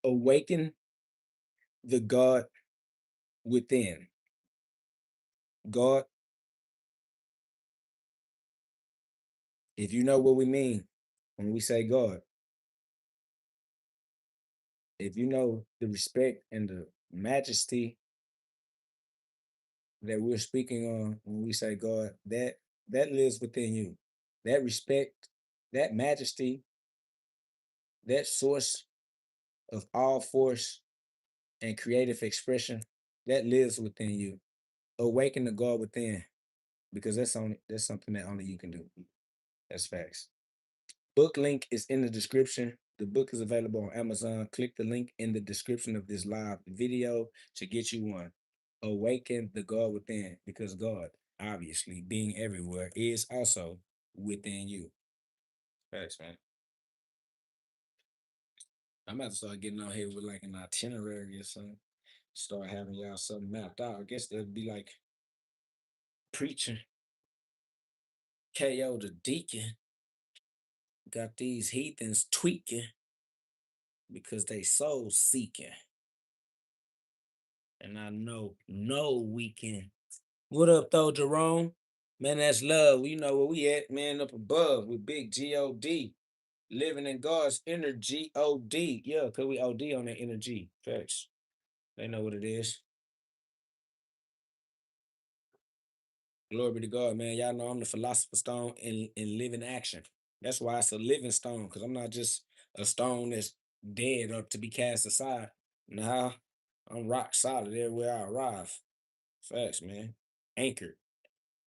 Awaken the God within. God, if you know what we mean when we say God, if you know the respect and the majesty that we're speaking on when we say God, that lives within you. That respect, that majesty, that source of all force and creative expression, that lives within you. Awaken the God within, because that's something that only you can do. That's facts. Book link is in the description. The book is available on Amazon. Click the link in the description of this live video to get you one. Awaken the God within, because God, obviously, being everywhere, is also within you. Facts, man. I'm about to start getting out here with like an itinerary or something. Start having y'all something mapped out. I guess that'd be like preaching. KO the deacon got these heathens tweaking because they soul seeking. And I know we can. What up, though, Jerome? Man, that's love. You know where we at, man, up above with big GOD. Living in God's inner GOD. Yeah, because we OD on that energy. Facts. They know what it is. Glory be to God, man. Y'all know I'm the philosopher stone in living action. That's why it's a living stone, because I'm not just a stone that's dead or to be cast aside. Nah, I'm rock solid everywhere I arrive. Facts, man. Anchored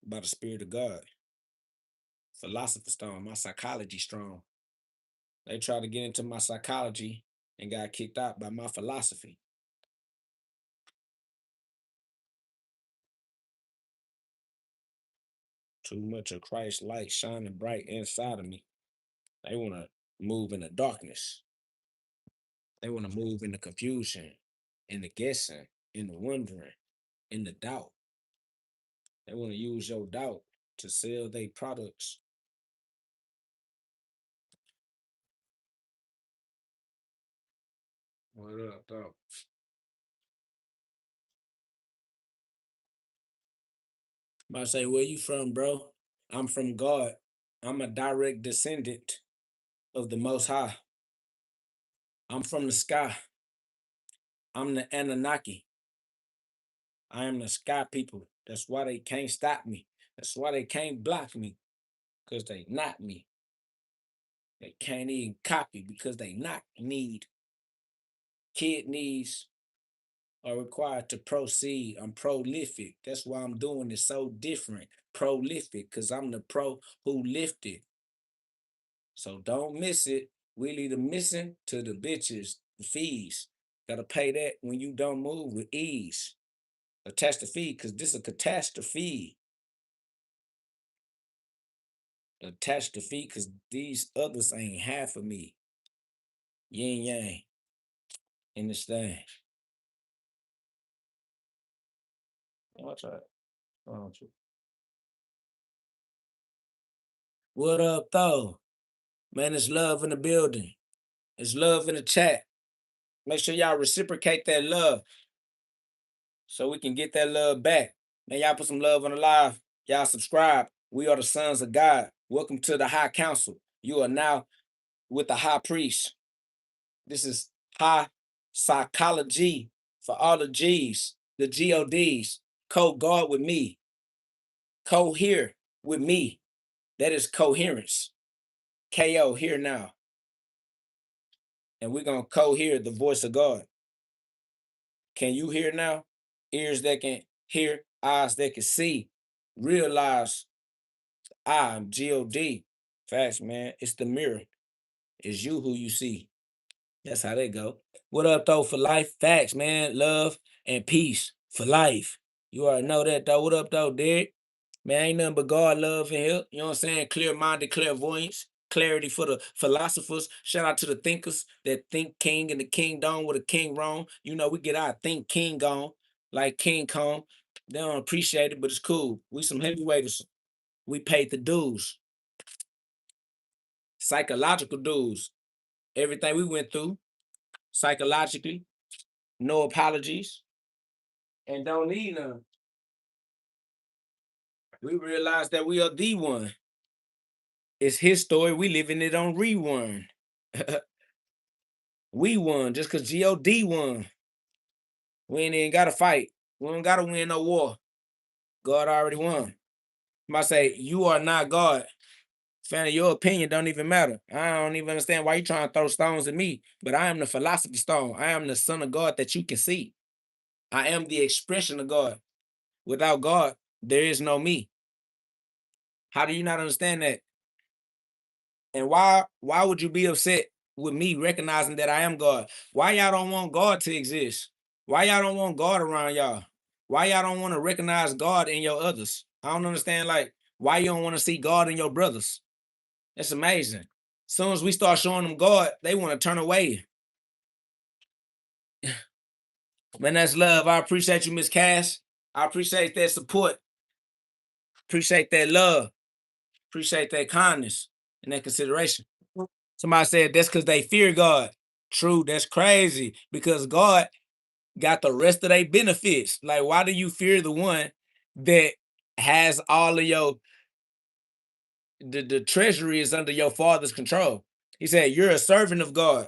by the Spirit of God. Philosopher stone, my psychology strong. They tried to get into my psychology and got kicked out by my philosophy. Too much of Christ's light shining bright inside of me. They want to move in the darkness. They want to move in the confusion, in the guessing, in the wondering, in the doubt. They want to use your doubt to sell their products. What up, dog? I say, where you from, bro? I'm from God. I'm a direct descendant of the Most High. I'm from the sky. I'm the Anunnaki. I am the sky people. That's why they can't stop me. That's why they can't block me. Because they not me. They can't even copy because they not need. Kidneys are required to proceed. I'm prolific. That's why I'm doing it so different. Prolific, because I'm the pro who lifted. So don't miss it. We leave the missing to the bitches, the fees. Gotta pay that when you don't move with ease. Attach the fee, because this is a catastrophe. Attach the fee, because these others ain't half of me. Yin yang in this thing. Watch out. Watch it. What up, though? Man, it's love in the building. It's love in the chat. Make sure y'all reciprocate that love so we can get that love back. Man, y'all put some love on the live. Y'all subscribe. We are the sons of God. Welcome to the High Council. You are now with the High Priest. This is high psychology for all the G's, the GODs. Co-guard with me. Co-here with me. That is coherence. KO here now. And we're going to co-hear the voice of God. Can you hear now? Ears that can hear, eyes that can see. Realize I'm GOD. Facts, man. It's the mirror. It's you who you see. That's how they go. What up, though, for life? Facts, man. Love and peace for life. You already know that, though. What up, though, Derek? Man, ain't nothing but God love in here. You know what I'm saying? Clear-minded clairvoyance. Clarity for the philosophers. Shout out to the thinkers that think king and the kingdom with a king wrong. You know, we get our think king on, like King Kong. They don't appreciate it, but it's cool. We some heavyweights. We paid the dues. Psychological dues. Everything we went through. psychologically, no apologies, and don't need none. We realize that we are the one. It's his story. We living it on rewind. We won just because God won. We ain't even got to fight. We don't got to win no war. God already won. Might say, you are not God. Fan, your opinion don't even matter. I don't even understand why you trying to throw stones at me. But I am the philosophy stone. I am the son of God that you can see. I am the expression of God. Without God, there is no me. How do you not understand that? And why would you be upset with me recognizing that I am God? Why y'all don't want God to exist? Why y'all don't want God around y'all? Why y'all don't want to recognize God in your others? I don't understand, like, why you don't want to see God in your brothers. That's amazing. As soon as we start showing them God, they want to turn away. Man, that's love. I appreciate you, Miss Cass. I appreciate that support. Appreciate that love. Appreciate that kindness and that consideration. Somebody said that's because they fear God. True, that's crazy because God got the rest of their benefits. Like, why do you fear the one that has all of your the treasury is under your father's control? He said, you're a servant of God.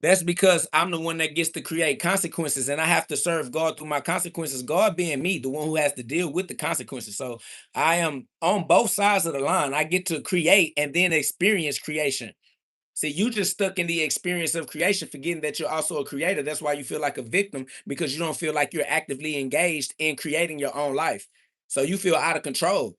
That's because I'm the one that gets to create consequences and I have to serve God through my consequences. God being me, the one who has to deal with the consequences. So I am on both sides of the line. I get to create and then experience creation. See, you just stuck in the experience of creation, forgetting that you're also a creator. That's why you feel like a victim, because you don't feel like you're actively engaged in creating your own life. So you feel out of control.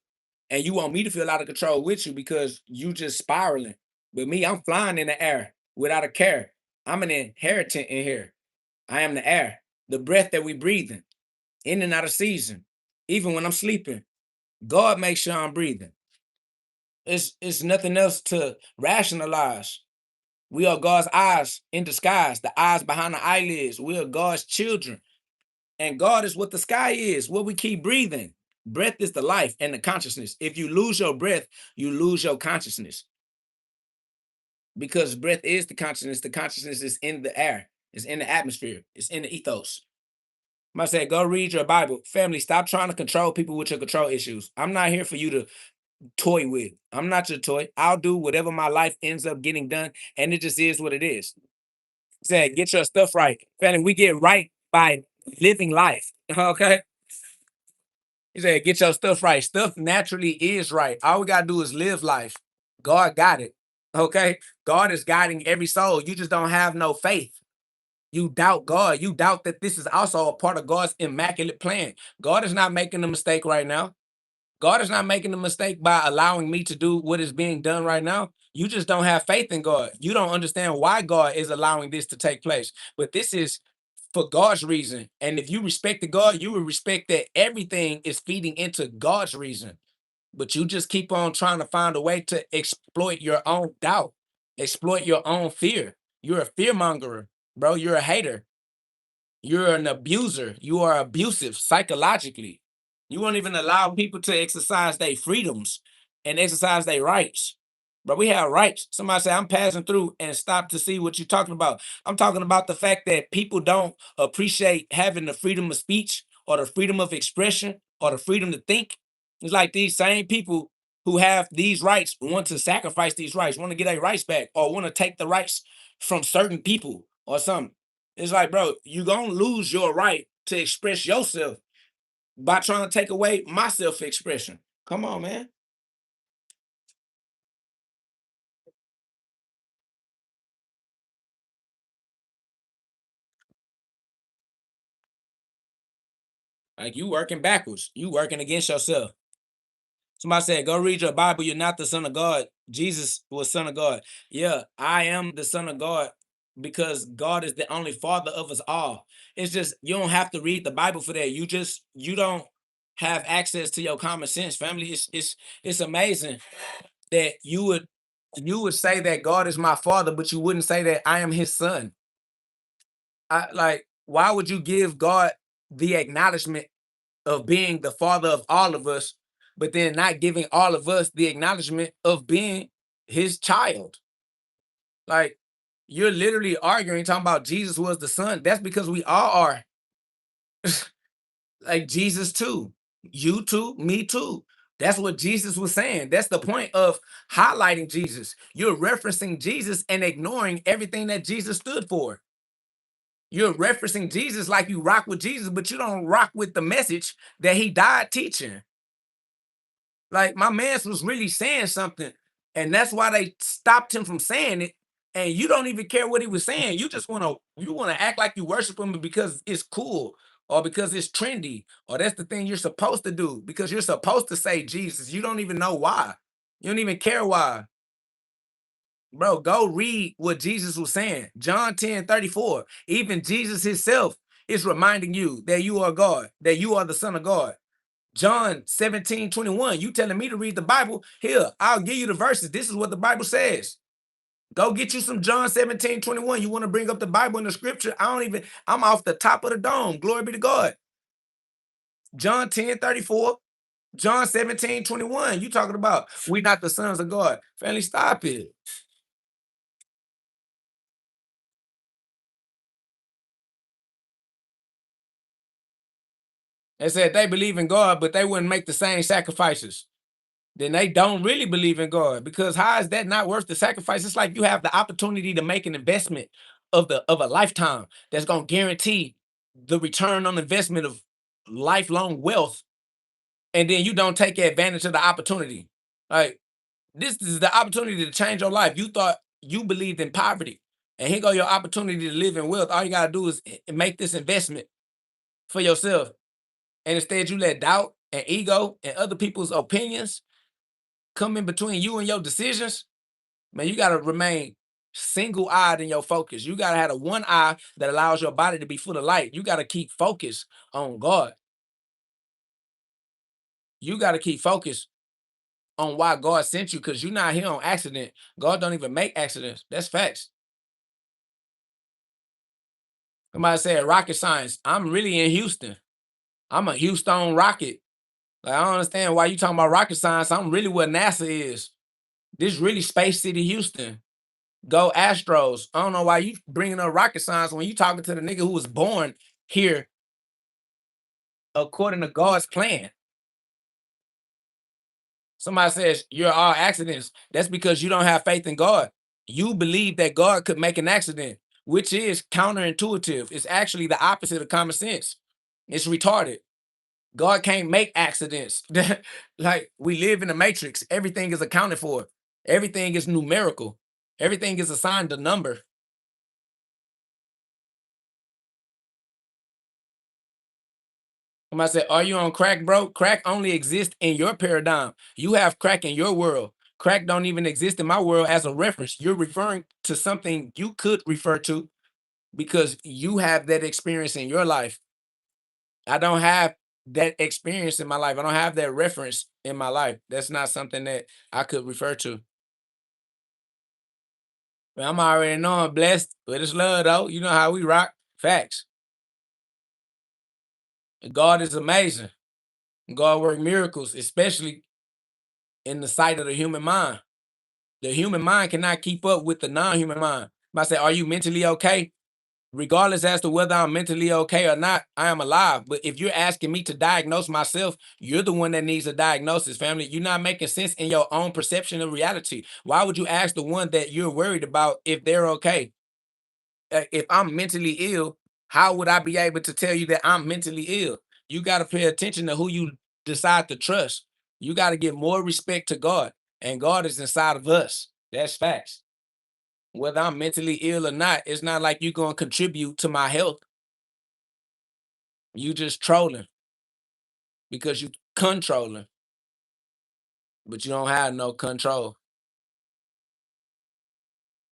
And you want me to feel out of control with you because you just spiraling. But me, I'm flying in the air without a care. I'm an inheritant in here. I am the air, the breath that we breathing, in and out of season. Even when I'm sleeping, God makes sure I'm breathing. It's nothing else to rationalize. We are God's eyes in disguise, the eyes behind the eyelids. We are God's children. And God is what the sky is, what we keep breathing. Breath is the life and the consciousness. If you lose your breath, you lose your consciousness. Because breath is the consciousness. The consciousness is in the air, it's in the atmosphere, it's in the ethos. I said, go read your Bible. Family, stop trying to control people with your control issues. I'm not here for you to toy with. I'm not your toy. I'll do whatever my life ends up getting done. And it just is what it is. Said, get your stuff right. Family, we get right by living life. Okay. He said, get your stuff right. Stuff naturally is right. All we gotta do is live life. God got it. Okay. God is guiding every soul. You just don't have no faith. You doubt God. You doubt that this is also a part of God's immaculate plan. God is not making a mistake right now. God is not making a mistake by allowing me to do what is being done right now. You just don't have faith in God. You don't understand why God is allowing this to take place. But this is for God's reason. And if you respect God, you will respect that everything is feeding into God's reason. But you just keep on trying to find a way to exploit your own doubt, exploit your own fear. You're a fear mongerer, bro. You're a hater. You're an abuser. You are abusive psychologically. You won't even allow people to exercise their freedoms and exercise their rights. But we have rights. Somebody say, I'm passing through and stop to see what you're talking about. I'm talking about the fact that people don't appreciate having the freedom of speech or the freedom of expression or the freedom to think. It's like these same people who have these rights want to sacrifice these rights, want to get their rights back, or want to take the rights from certain people or something. It's like, bro, you're going to lose your right to express yourself by trying to take away my self-expression. Come on, man. Like, you working backwards. You working against yourself. Somebody said, go read your Bible. You're not the son of God. Jesus was son of God. Yeah, I am the son of God because God is the only father of us all. It's just, you don't have to read the Bible for that. You don't have access to your common sense, family. It's amazing that you would say that God is my father, but you wouldn't say that I am his son. I like, why would you give God the acknowledgement of being the father of all of us, but then not giving all of us the acknowledgement of being his child? Like, You're literally arguing, talking about Jesus was the son. That's because we all are. Like Jesus too. You too, me too. That's what Jesus was saying. That's the point of highlighting Jesus. You're referencing Jesus and ignoring everything that Jesus stood for. You're referencing Jesus like you rock with Jesus, but you don't rock with the message that he died teaching. Like my man was really saying something, and that's why they stopped him from saying it. And you don't even care what he was saying. You just want to act like you worship him because it's cool or because it's trendy or that's the thing you're supposed to do because you're supposed to say Jesus. You don't even know why. You don't even care why. Bro, go read what Jesus was saying. John 10:34. Even Jesus himself is reminding you that you are God, that you are the Son of God. John 17:21. You telling me to read the Bible? Here, I'll give you the verses. This is what the Bible says. Go get you some John 17:21. You want to bring up the Bible in the scripture? I'm off the top of the dome. Glory be to God. John 10:34. John 17:21. You talking about we not the sons of God. Family, stop it. They said they believe in God, but they wouldn't make the same sacrifices. Then they don't really believe in God because how is that not worth the sacrifice? It's like you have the opportunity to make an investment of a lifetime that's gonna guarantee the return on investment of lifelong wealth, and then you don't take advantage of the opportunity. Like this is the opportunity to change your life. You thought you believed in poverty, and here go your opportunity to live in wealth. All you gotta do is make this investment for yourself, and instead you let doubt and ego and other people's opinions come in between you and your decisions. Man, you gotta remain single-eyed in your focus. You gotta have a one eye that allows your body to be full of light. You gotta keep focus on God. You gotta keep focus on why God sent you because you're not here on accident. God don't even make accidents. That's facts. Somebody said rocket science. I'm really in Houston. I'm a Houston rocket. Like, I don't understand why you talking about rocket science. I'm really what NASA is. This really Space City, Houston. Go Astros. I don't know why you bringing up rocket science when you talking to the nigga who was born here according to God's plan. Somebody says you're all accidents. That's because you don't have faith in God. You believe that God could make an accident, which is counterintuitive. It's actually the opposite of common sense. It's retarded. God can't make accidents. Like we live in a matrix. Everything is accounted for. Everything is numerical. Everything is assigned a number. Somebody said, "Are you on crack, bro?" Crack only exists in your paradigm. You have crack in your world. Crack don't even exist in my world as a reference. You're referring to something you could refer to because you have that experience in your life. I don't have that experience in my life. I don't have that reference in my life. That's not something that I could refer to. But I'm already knowing blessed, but it's love though. You know how we rock. Facts. God is amazing. God work miracles, especially in the sight of the human mind. The human mind cannot keep up with the non-human mind. I say, are you mentally okay? Regardless as to whether I'm mentally okay or not, I am alive. But if you're asking me to diagnose myself, you're the one that needs a diagnosis, family. You're not making sense in your own perception of reality. Why would you ask the one that you're worried about if they're okay? If I'm mentally ill, how would I be able to tell you that I'm mentally ill? You got to pay attention to who you decide to trust. You got to give more respect to God, and God is inside of us. That's facts. Whether I'm mentally ill or not, it's not like you're going to contribute to my health. You just trolling because you controlling, but you don't have no control.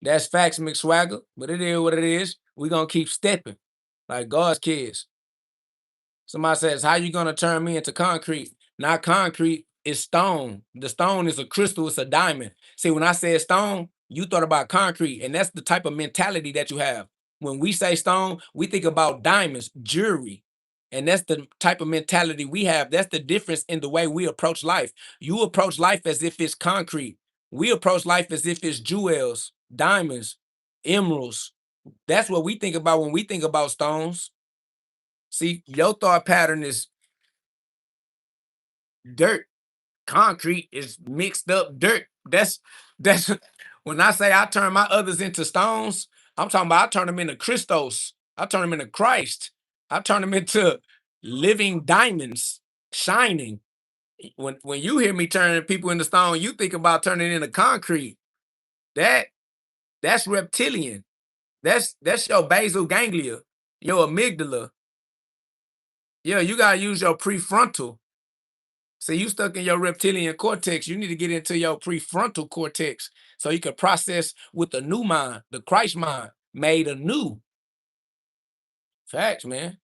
That's facts, McSwagger, but it is what it is. We going to keep stepping like God's kids. Somebody says, "How you gonna turn me into concrete?" Not concrete, it's stone. The stone is a crystal, it's a diamond. See, when I said stone, you thought about concrete, and that's the type of mentality that you have. When we say stone, we think about diamonds, jewelry. And that's the type of mentality we have. That's the difference in the way we approach life. You approach life as if it's concrete. We approach life as if it's jewels, diamonds. emeralds. That's what we think about when we think about stones. See, your thought pattern is dirt. Concrete is mixed up dirt. That's when I say I turn my others into stones, I'm talking about I turn them into Christos. I turn them into Christ. I turn them into living diamonds, shining. When you hear me turning people into stone, you think about turning into concrete. That that's reptilian. That's your basal ganglia, your amygdala. Yeah, you gotta use your prefrontal. See, you stuck in your reptilian cortex. You need to get into your prefrontal cortex so you can process with the new mind, the Christ mind, made anew. Facts, man.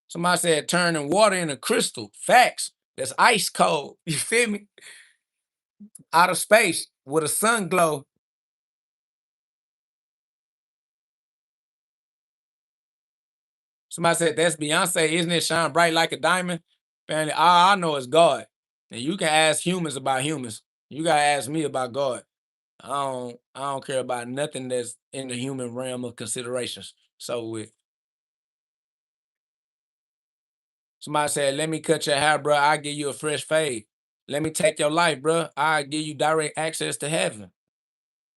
Somebody said turning water into crystal. Facts. That's ice cold. You feel me? Out of space with a sun glow. Somebody said that's Beyonce, isn't it? Shine bright like a diamond. Apparently, all I know is God. And you can ask humans about humans. You gotta ask me about God. I don't care about nothing that's in the human realm of considerations. So with somebody said, let me cut your hair, bro. I'll give you a fresh fade. Let me take your life, bro. I'll give you direct access to heaven.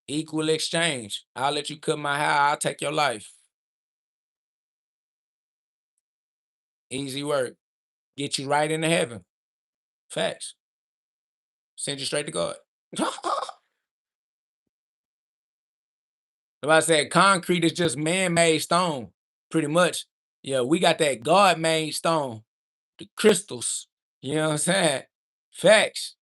Equal exchange. I'll let you cut my hair. I'll take your life. Easy work. Get you right into heaven. Facts. Send you straight to God. Somebody said concrete is just man-made stone. Pretty much. Yeah, we got that God-made stone. The crystals. You know what I'm saying? Facts.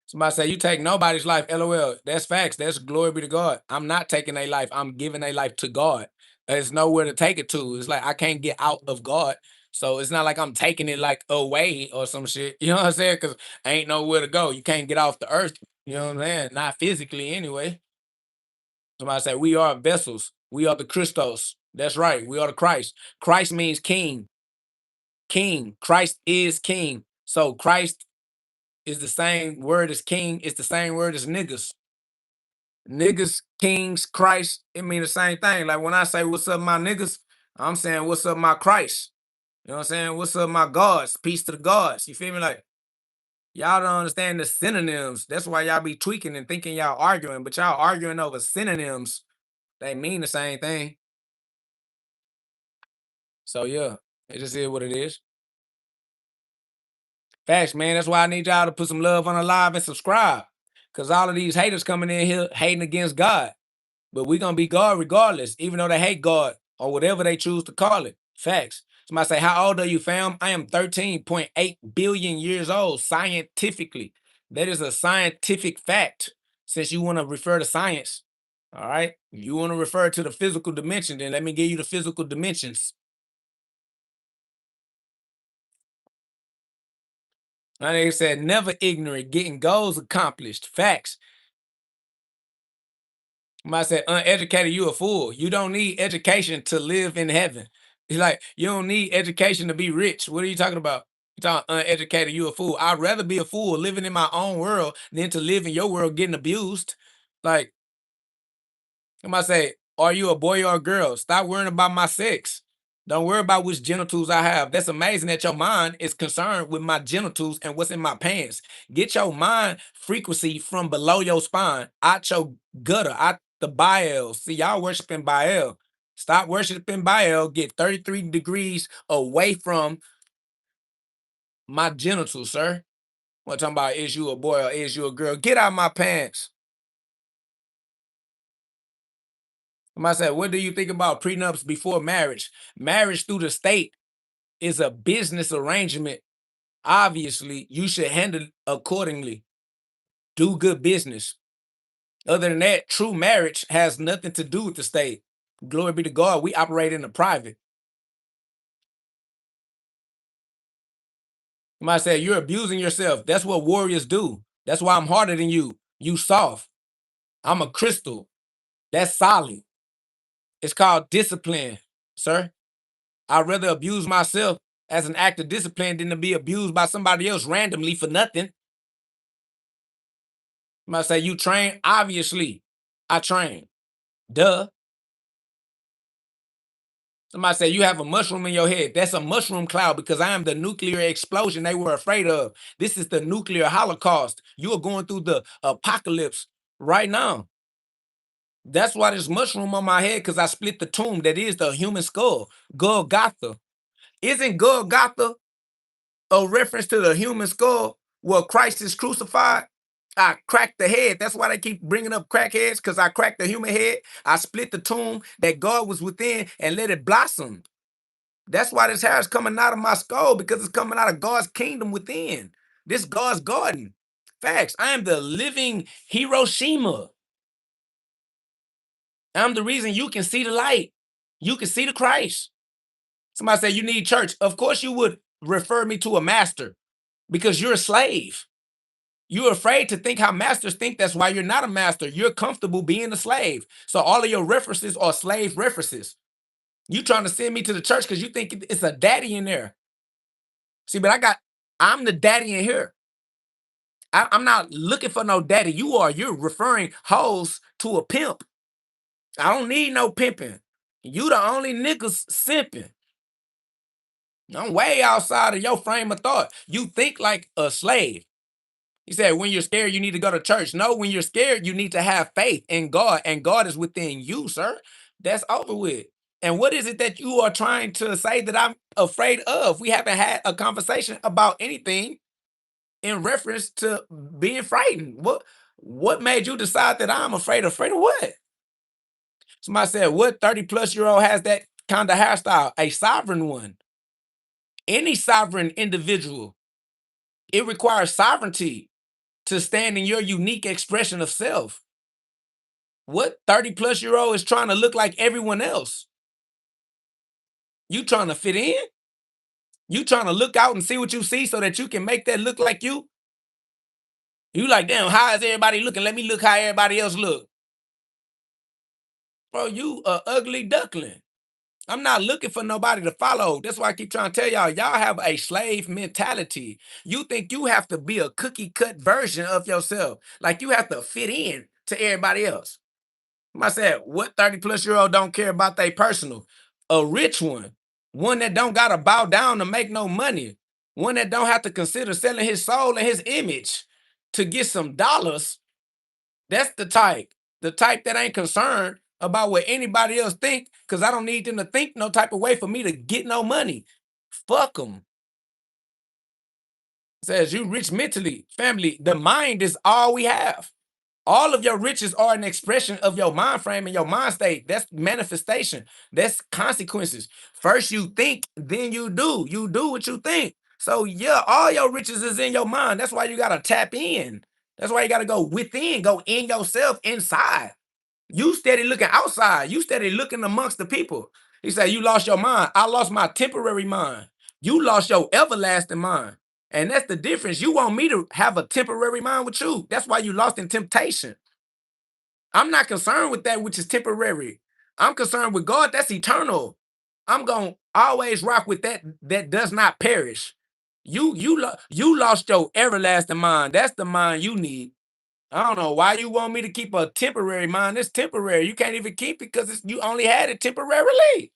Somebody say you take nobody's life. LOL. That's facts. That's glory be to God. I'm not taking a life. I'm giving a life to God. There's nowhere to take it to. It's like I can't get out of God. So it's not like I'm taking it like away or some shit. You know what I'm saying? Because ain't nowhere to go. You can't get off the earth. You know what I'm saying? Not physically anyway. Somebody say we are vessels. We are the Christos. That's right. We are the Christ. Christ means king. King. Christ is king. So Christ is the same word as king. It's the same word as niggas. Niggas, kings, Christ, it mean the same thing. Like when I say what's up, my niggas, I'm saying what's up, my Christ. You know what I'm saying? What's up, my gods? Peace to the gods. You feel me? Like y'all don't understand the synonyms. That's why y'all be tweaking and thinking y'all arguing, but y'all arguing over synonyms. They mean the same thing. So yeah, it just is what it is. Facts, man. That's why I need y'all to put some love on the live and subscribe. Cause all of these haters coming in here hating against God. But we're gonna be God regardless, even though they hate God or whatever they choose to call it. Facts. Somebody say, how old are you, fam? I am 13.8 billion years old scientifically. That is a scientific fact. Since you want to refer to science, all right? You want to refer to the physical dimension, then let me give you the physical dimensions. And they said, never ignorant, getting goals accomplished. Facts. Somebody said, uneducated, you a fool. You don't need education to live in heaven. It's like, you don't need education to be rich. What are you talking about? You talking uneducated, you a fool. I'd rather be a fool living in my own world than to live in your world getting abused. Like, somebody say, are you a boy or a girl? Stop worrying about my sex. Don't worry about which genitals I have. That's amazing that your mind is concerned with my genitals and what's in my pants. Get your mind frequency from below your spine, out your gutter, out the Baal. See, y'all worshiping Baal. Stop worshiping Baal. Get 33 degrees away from my genitals, sir. What talking about? Is you a boy or is you a girl? Get out my pants. Somebody said, what do you think about prenups before marriage? Marriage through the state is a business arrangement. Obviously, you should handle accordingly. Do good business. Other than that, true marriage has nothing to do with the state. Glory be to God, we operate in the private. Somebody said, you're abusing yourself. That's what warriors do. That's why I'm harder than you. You soft. I'm a crystal. That's solid. It's called discipline, sir. I'd rather abuse myself as an act of discipline than to be abused by somebody else randomly for nothing. Somebody say, you train? Obviously, I train. Duh. Somebody say you have a mushroom in your head. That's a mushroom cloud because I am the nuclear explosion they were afraid of. This is the nuclear holocaust. You are going through the apocalypse right now. That's why there's mushroom on my head because I split the tomb that is the human skull. GhODCast. Isn't GhODCast a reference to the human skull where Christ is crucified? I cracked the head. That's why they keep bringing up crackheads because I cracked the human head. I split the tomb that God was within and let it blossom. That's why this hair is coming out of my skull because it's coming out of God's kingdom within. This God's garden. Facts. I am the living Hiroshima. I'm the reason you can see the light. You can see the Christ. Somebody say you need church. Of course you would refer me to a master because you're a slave. You're afraid to think how masters think. That's why you're not a master. You're comfortable being a slave. So all of your references are slave references. You trying to send me to the church because you think it's a daddy in there. See, but I'm the daddy in here. I'm not looking for no daddy. You are. You're referring hoes to a pimp. I don't need no pimping. You the only niggas simping. I'm way outside of your frame of thought. You think like a slave. He said, when you're scared, you need to go to church. No, when you're scared, you need to have faith in God, and God is within you, sir. That's over with. And what is it that you are trying to say that I'm afraid of? We haven't had a conversation about anything in reference to being frightened. What made you decide that I'm afraid? Afraid of what? Somebody said, what 30-plus-year-old has that kind of hairstyle? A sovereign one. Any sovereign individual. It requires sovereignty to stand in your unique expression of self. What 30-plus-year-old is trying to look like everyone else? You trying to fit in? You trying to look out and see what you see so that you can make that look like you? You like, damn, how is everybody looking? Let me look how everybody else look. Bro, you a ugly duckling. I'm not looking for nobody to follow. That's why I keep trying to tell y'all have a slave mentality. You think you have to be a cookie cut version of yourself. Like you have to fit in to everybody else. I said, what 30-plus-year-old don't care about their personal? A rich one that don't gotta bow down to make no money, one that don't have to consider selling his soul and his image to get some dollars. That's the type that ain't concerned about what anybody else think, because I don't need them to think no type of way for me to get no money. Fuck them. Says you rich mentally, family. The mind is all we have. All of your riches are an expression of your mind frame and your mind state. That's manifestation. That's consequences. First you think, then you do. You do what you think. So yeah, all your riches is in your mind. That's why you gotta tap in. That's why you gotta go within, go in yourself inside. You steady looking outside. You steady looking amongst the people. He said, you lost your mind. I lost my temporary mind. You lost your everlasting mind. And that's the difference. You want me to have a temporary mind with you. That's why you lost in temptation. I'm not concerned with that which is temporary. I'm concerned with God. That's eternal. I'm going to always rock with that does not perish. You lost your everlasting mind. That's the mind you need. I don't know why you want me to keep a temporary mind. It's temporary. You can't even keep it because you only had it temporarily.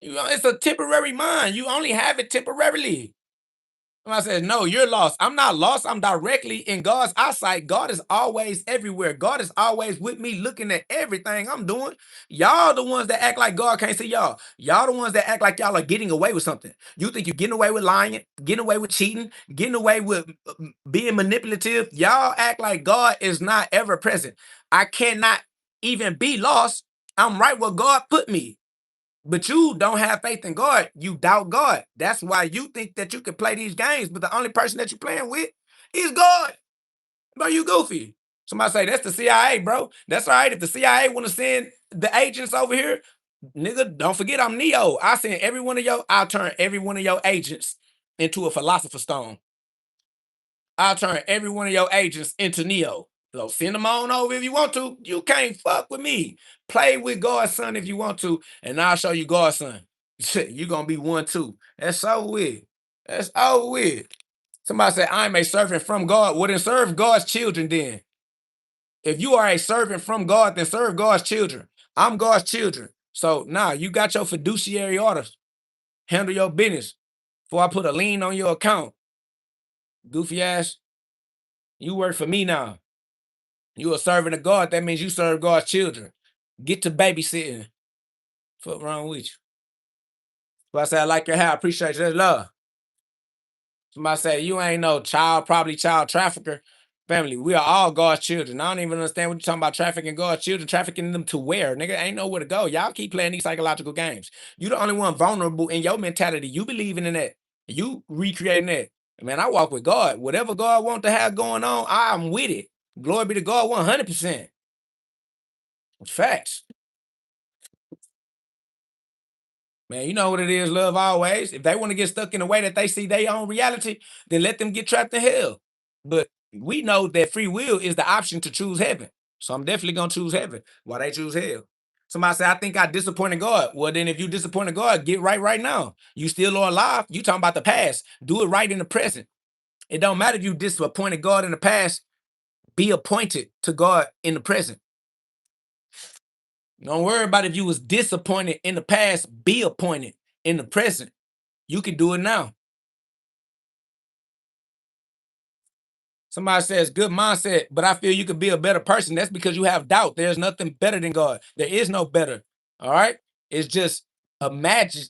It's a temporary mind. You only have it temporarily. And I said, no, you're lost. I'm not lost. I'm directly in God's eyesight. God is always everywhere. God is always with me looking at everything I'm doing. Y'all the ones that act like God can't see y'all. Y'all the ones that act like y'all are getting away with something. You think you're getting away with lying, getting away with cheating, getting away with being manipulative. Y'all act like God is not ever present. I cannot even be lost. I'm right where God put me. But you don't have faith in God. You doubt God. That's why you think that you can play these games, but the only person that you're playing with is God. Bro, you goofy. Somebody say, that's the CIA, bro. That's all right. If the CIA want to send the agents over here, nigga, don't forget I'm Neo. I'll turn every one of your agents into a philosopher stone. I'll turn every one of your agents into Neo. So send them on over if you want to. You can't fuck with me. Play with God's son if you want to, and I'll show you God's son. You're gonna be one too. That's over with. That's over with. Somebody said, I'm a servant from God. Well, then serve God's children then. If you are a servant from God, then serve God's children. I'm God's children. So now you got your fiduciary orders. Handle your business. Before I put a lien on your account, goofy ass, you work for me now. You a servant of God. That means you serve God's children. Get to babysitting. What's wrong with you? So I say, I like your hair. I appreciate you. That's love. Somebody say, you ain't no child, probably child trafficker. Family, we are all God's children. I don't even understand what you're talking about trafficking God's children, trafficking them to where? Nigga, ain't nowhere to go. Y'all keep playing these psychological games. You the only one vulnerable in your mentality. You believing in that. You recreating that. Man, I walk with God. Whatever God want to have going on, I'm with it. Glory be to God 100%. Facts. Man, you know what it is, love always. If they want to get stuck in the way that they see their own reality, then let them get trapped in hell. But we know that free will is the option to choose heaven. So I'm definitely gonna choose heaven while they choose hell. Somebody say, I think I disappointed God. Well, then if you disappointed God, get right now. You still are alive. You talking about the past. Do it right in the present. It don't matter if you disappointed God in the past, be appointed to God in the present. Don't worry about if you was disappointed in the past, be appointed in the present. You can do it now. Somebody says, good mindset, but I feel you could be a better person. That's because you have doubt. There's nothing better than God. There is no better. All right. It's just a magic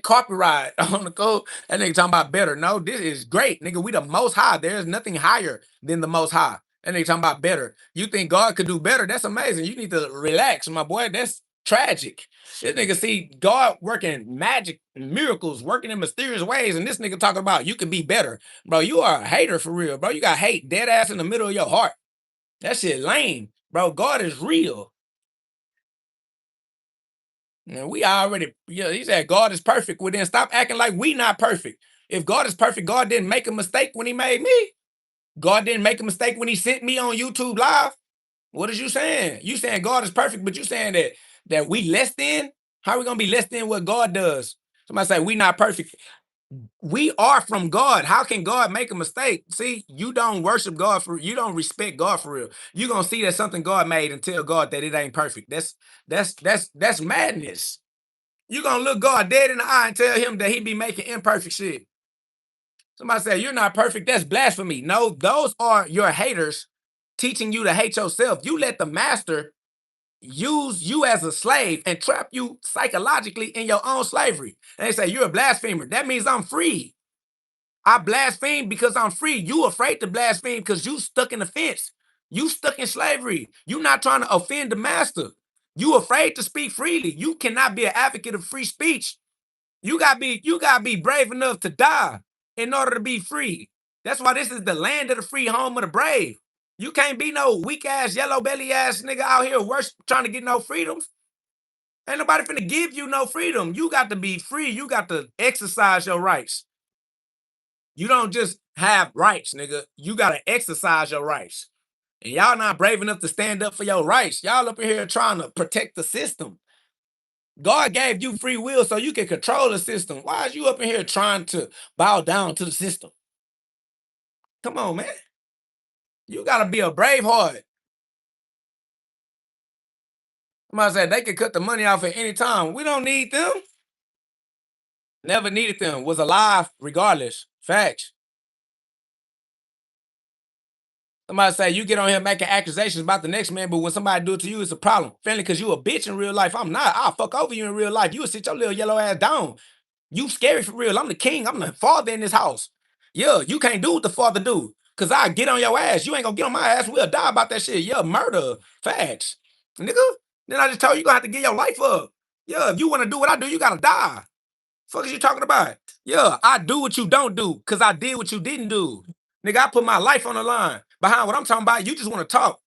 copyright on the code. That nigga talking about better. No, this is great. Nigga, we the most high. There's nothing higher than the most high. That nigga talking about better. You think God could do better? That's amazing. You need to relax, my boy. That's tragic. This nigga see God working magic miracles, working in mysterious ways, and this nigga talking about you can be better. Bro, you are a hater for real, bro. You got hate dead ass in the middle of your heart. That shit lame. Bro, God is real. And we already, he said God is perfect. Well, then stop acting like we not perfect. If God is perfect, God didn't make a mistake when he made me. God didn't make a mistake when he sent me on YouTube Live. What is you saying? You saying God is perfect, but you saying that we less than? How are we gonna be less than what God does? Somebody say we not perfect. We are from God. How can God make a mistake? See, you don't worship God you don't respect God for real. You're gonna see that something God made and tell God that it ain't perfect. That's madness. You gonna look God dead in the eye and tell him that he be making imperfect shit. Somebody say you're not perfect. That's blasphemy. No, those are your haters teaching you to hate yourself. You let the master use you as a slave and trap you psychologically in your own slavery. And they say you're a blasphemer. That means I'm free. I blaspheme because I'm free. You afraid to blaspheme because you stuck in the fence. You stuck in slavery. You not trying to offend the master. You afraid to speak freely. You cannot be an advocate of free speech. You gotta be brave enough to die in order to be free. That's why this is the land of the free, home of the brave. You can't be no weak ass, yellow belly ass nigga out here worse trying to get no freedoms. Ain't nobody finna give you no freedom. You got to be free. You got to exercise your rights. You don't just have rights, nigga. You gotta exercise your rights. And y'all not brave enough to stand up for your rights. Y'all up in here trying to protect the system. God gave you free will so you can control the system. Why is you up in here trying to bow down to the system? Come on, man. You gotta be a brave heart. Somebody said they could cut the money off at any time. We don't need them. Never needed them. Was alive regardless. Facts. Somebody say you get on here making accusations about the next man, but when somebody do it to you, it's a problem. Family, because you a bitch in real life. I'm not. I'll fuck over you in real life. You will sit your little yellow ass down. You scary for real. I'm the king. I'm the father in this house. Yeah, you can't do what the father do. Cause I get on your ass. You ain't gonna get on my ass. We'll die about that shit. Yeah, murder. Facts. Nigga. Then I just told you you're gonna have to get your life up. Yeah, if you wanna do what I do, you gotta die. Fuck is you talking about? Yeah, I do what you don't do. Cause I did what you didn't do. Nigga, I put my life on the line. Behind what I'm talking about, you just wanna talk.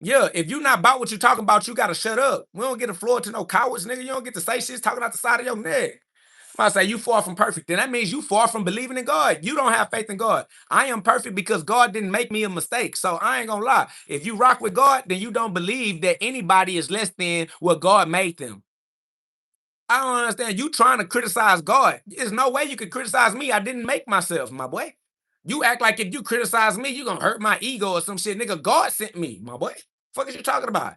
Yeah, if you not about what you talking about, you gotta shut up. We don't get the floor to no cowards, nigga. You don't get to say shit talking out the side of your neck. I say you far from perfect, then that means you far from believing in God. You don't have faith in God. I am perfect because God didn't make me a mistake. So I ain't gonna lie. If you rock with God, then you don't believe that anybody is less than what God made them. I don't understand. You trying to criticize God. There's no way you could criticize me. I didn't make myself, my boy. You act like if you criticize me, you gonna hurt my ego or some shit. Nigga, God sent me, my boy. Fuck is you talking about?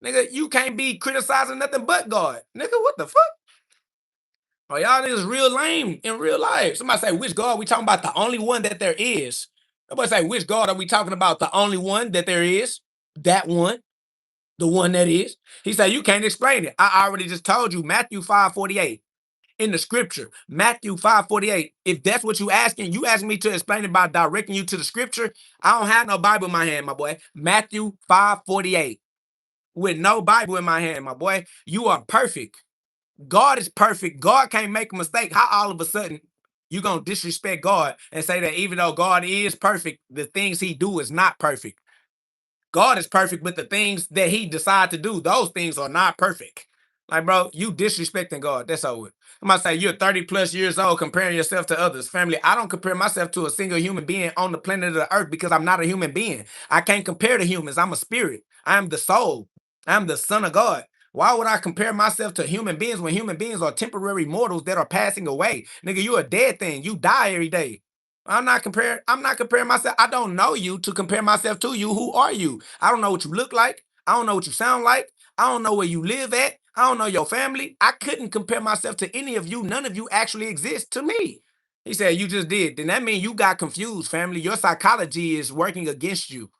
Nigga, you can't be criticizing nothing but God. Nigga, what the fuck? Oh, y'all niggas real lame in real life. Somebody say, which God? We talking about the only one that there is. Somebody say, which God are we talking about? The only one that there is. That one. The one that is. He said, you can't explain it. I already just told you, Matthew 5:48. In the scripture, Matthew 5:48. If that's what you asking, you asking me to explain it by directing you to the scripture. I don't have no Bible in my hand, my boy. Matthew 5:48. With no Bible in my hand, my boy. You are perfect. God is perfect. God can't make a mistake. How all of a sudden you gonna disrespect God and say that even though God is perfect, the things he do is not perfect? God is perfect, but the things that he decide to do, those things are not perfect. Like, bro, you disrespecting God. That's over. I'm gonna say you're 30 plus years old comparing yourself to others. Family, I don't compare myself to a single human being on the planet of the earth because I'm not a human being. I can't compare to humans. I'm a spirit. I am the soul. I am the son of God. Why would I compare myself to human beings when human beings are temporary mortals that are passing away? Nigga, you a dead thing. You die every day. I'm not comparing myself. I don't know you to compare myself to you. Who are you? I don't know what you look like. I don't know what you sound like. I don't know where you live at. I don't know your family. I couldn't compare myself to any of you. None of you actually exist to me. He said, you just did. Then that means you got confused, family. Your psychology is working against you.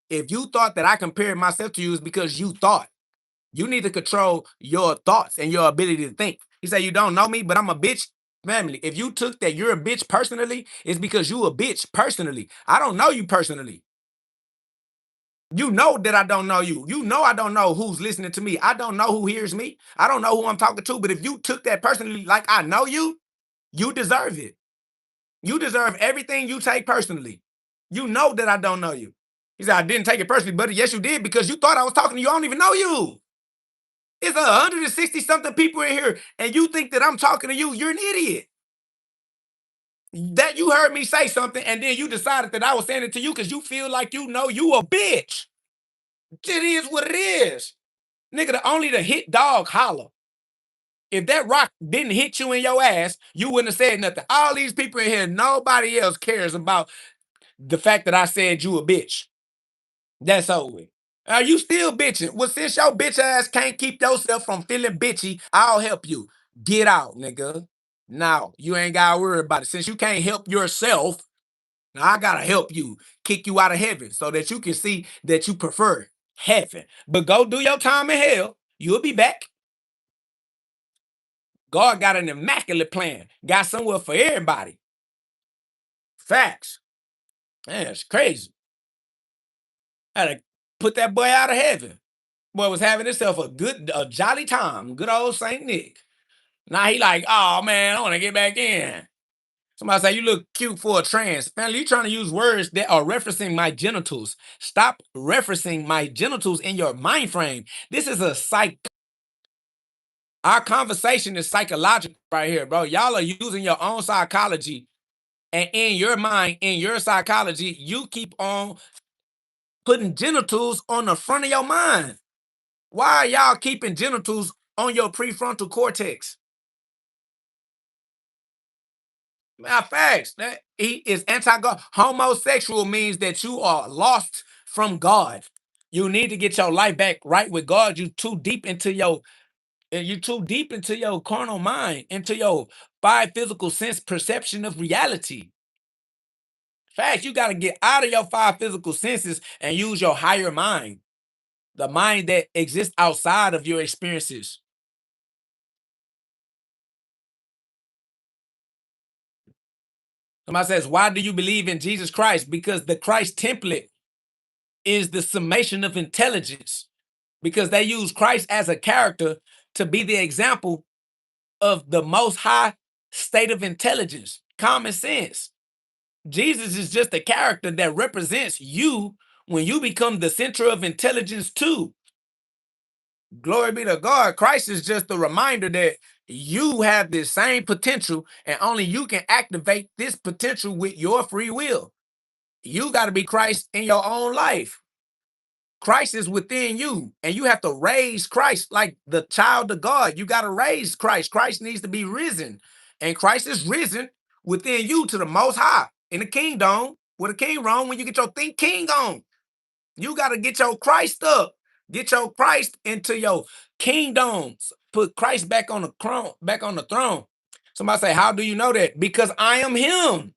If you thought that I compared myself to you, it's because you thought. You need to control your thoughts and your ability to think. He said, you don't know me, but I'm a bitch. Family, if you took that you're a bitch personally, it's because you a bitch personally. I don't know you personally. You know that I don't know you. You know I don't know who's listening to me. I don't know who hears me. I don't know who I'm talking to. But if you took that personally like I know you, you deserve it. You deserve everything you take personally. You know that I don't know you. He said, I didn't take it personally, but yes, you did because you thought I was talking to you. I don't even know you. It's 160 something people in here, and you think that I'm talking to you. You're an idiot. That you heard me say something, and then you decided that I was saying it to you because you feel like you know you a bitch. It is what it is. Nigga, only the hit dog holler. If that rock didn't hit you in your ass, you wouldn't have said nothing. All these people in here, nobody else cares about the fact that I said you a bitch. That's over with. Are you still bitching? Well, since your bitch ass can't keep yourself from feeling bitchy, I'll help you. Get out, nigga. Now, you ain't gotta worry about it. Since you can't help yourself, now I gotta help you kick you out of heaven so that you can see that you prefer heaven. But go do your time in hell. You'll be back. God got an immaculate plan. Got somewhere for everybody. Facts. Man, it's crazy. I had to put that boy out of heaven. Boy was having himself a jolly time. Good old Saint Nick. Now he like, oh man, I want to get back in. Somebody say you look cute for a trans. Family, you trying to use words that are referencing my genitals. Stop referencing my genitals in your mind frame. This is a psych. Our conversation is psychological right here, bro. Y'all are using your own psychology. And in your mind, in your psychology, you keep on putting genitals on the front of your mind. Why are y'all keeping genitals on your prefrontal cortex? Facts. That he is anti-God. Homosexual means that you are lost from God. You need to get your life back right with God. You too deep into your carnal mind, into your five physical sense perception of reality. Facts. You got to get out of your five physical senses and use your higher mind, the mind that exists outside of your experiences. Somebody says, why do you believe in Jesus Christ? Because the Christ template is the summation of intelligence. Because they use Christ as a character to be the example of the most high state of intelligence, common sense. Jesus is just a character that represents you when you become the center of intelligence too. Glory be to God. Christ is just a reminder that you have this same potential and only you can activate this potential with your free will. You got to be Christ in your own life. Christ is within you, and you have to raise Christ like the child of God. You got to raise Christ. Christ needs to be risen, and Christ is risen within you to the most high. in the kingdom with a king wrong when you get your king on. You got to get your Christ up. Get your Christ into your kingdoms. Put Christ back on the throne. Somebody say, how do you know that? Because I am him.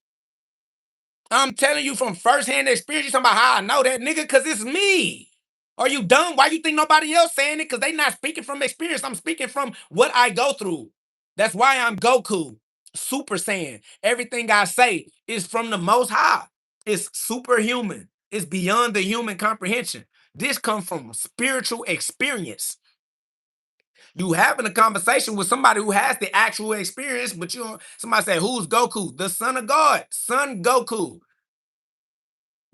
I'm telling you from firsthand experience. You talking about how I know that, nigga? Because it's me. Are you dumb? Why you think nobody else saying it? Because they not speaking from experience. I'm speaking from what I go through. That's why I'm Goku, Super Saiyan. Everything I say is from the Most High. It's superhuman. It's beyond the human comprehension. This comes from spiritual experience. You having a conversation with somebody who has the actual experience, but somebody say, who's Goku? The son of God, son Goku.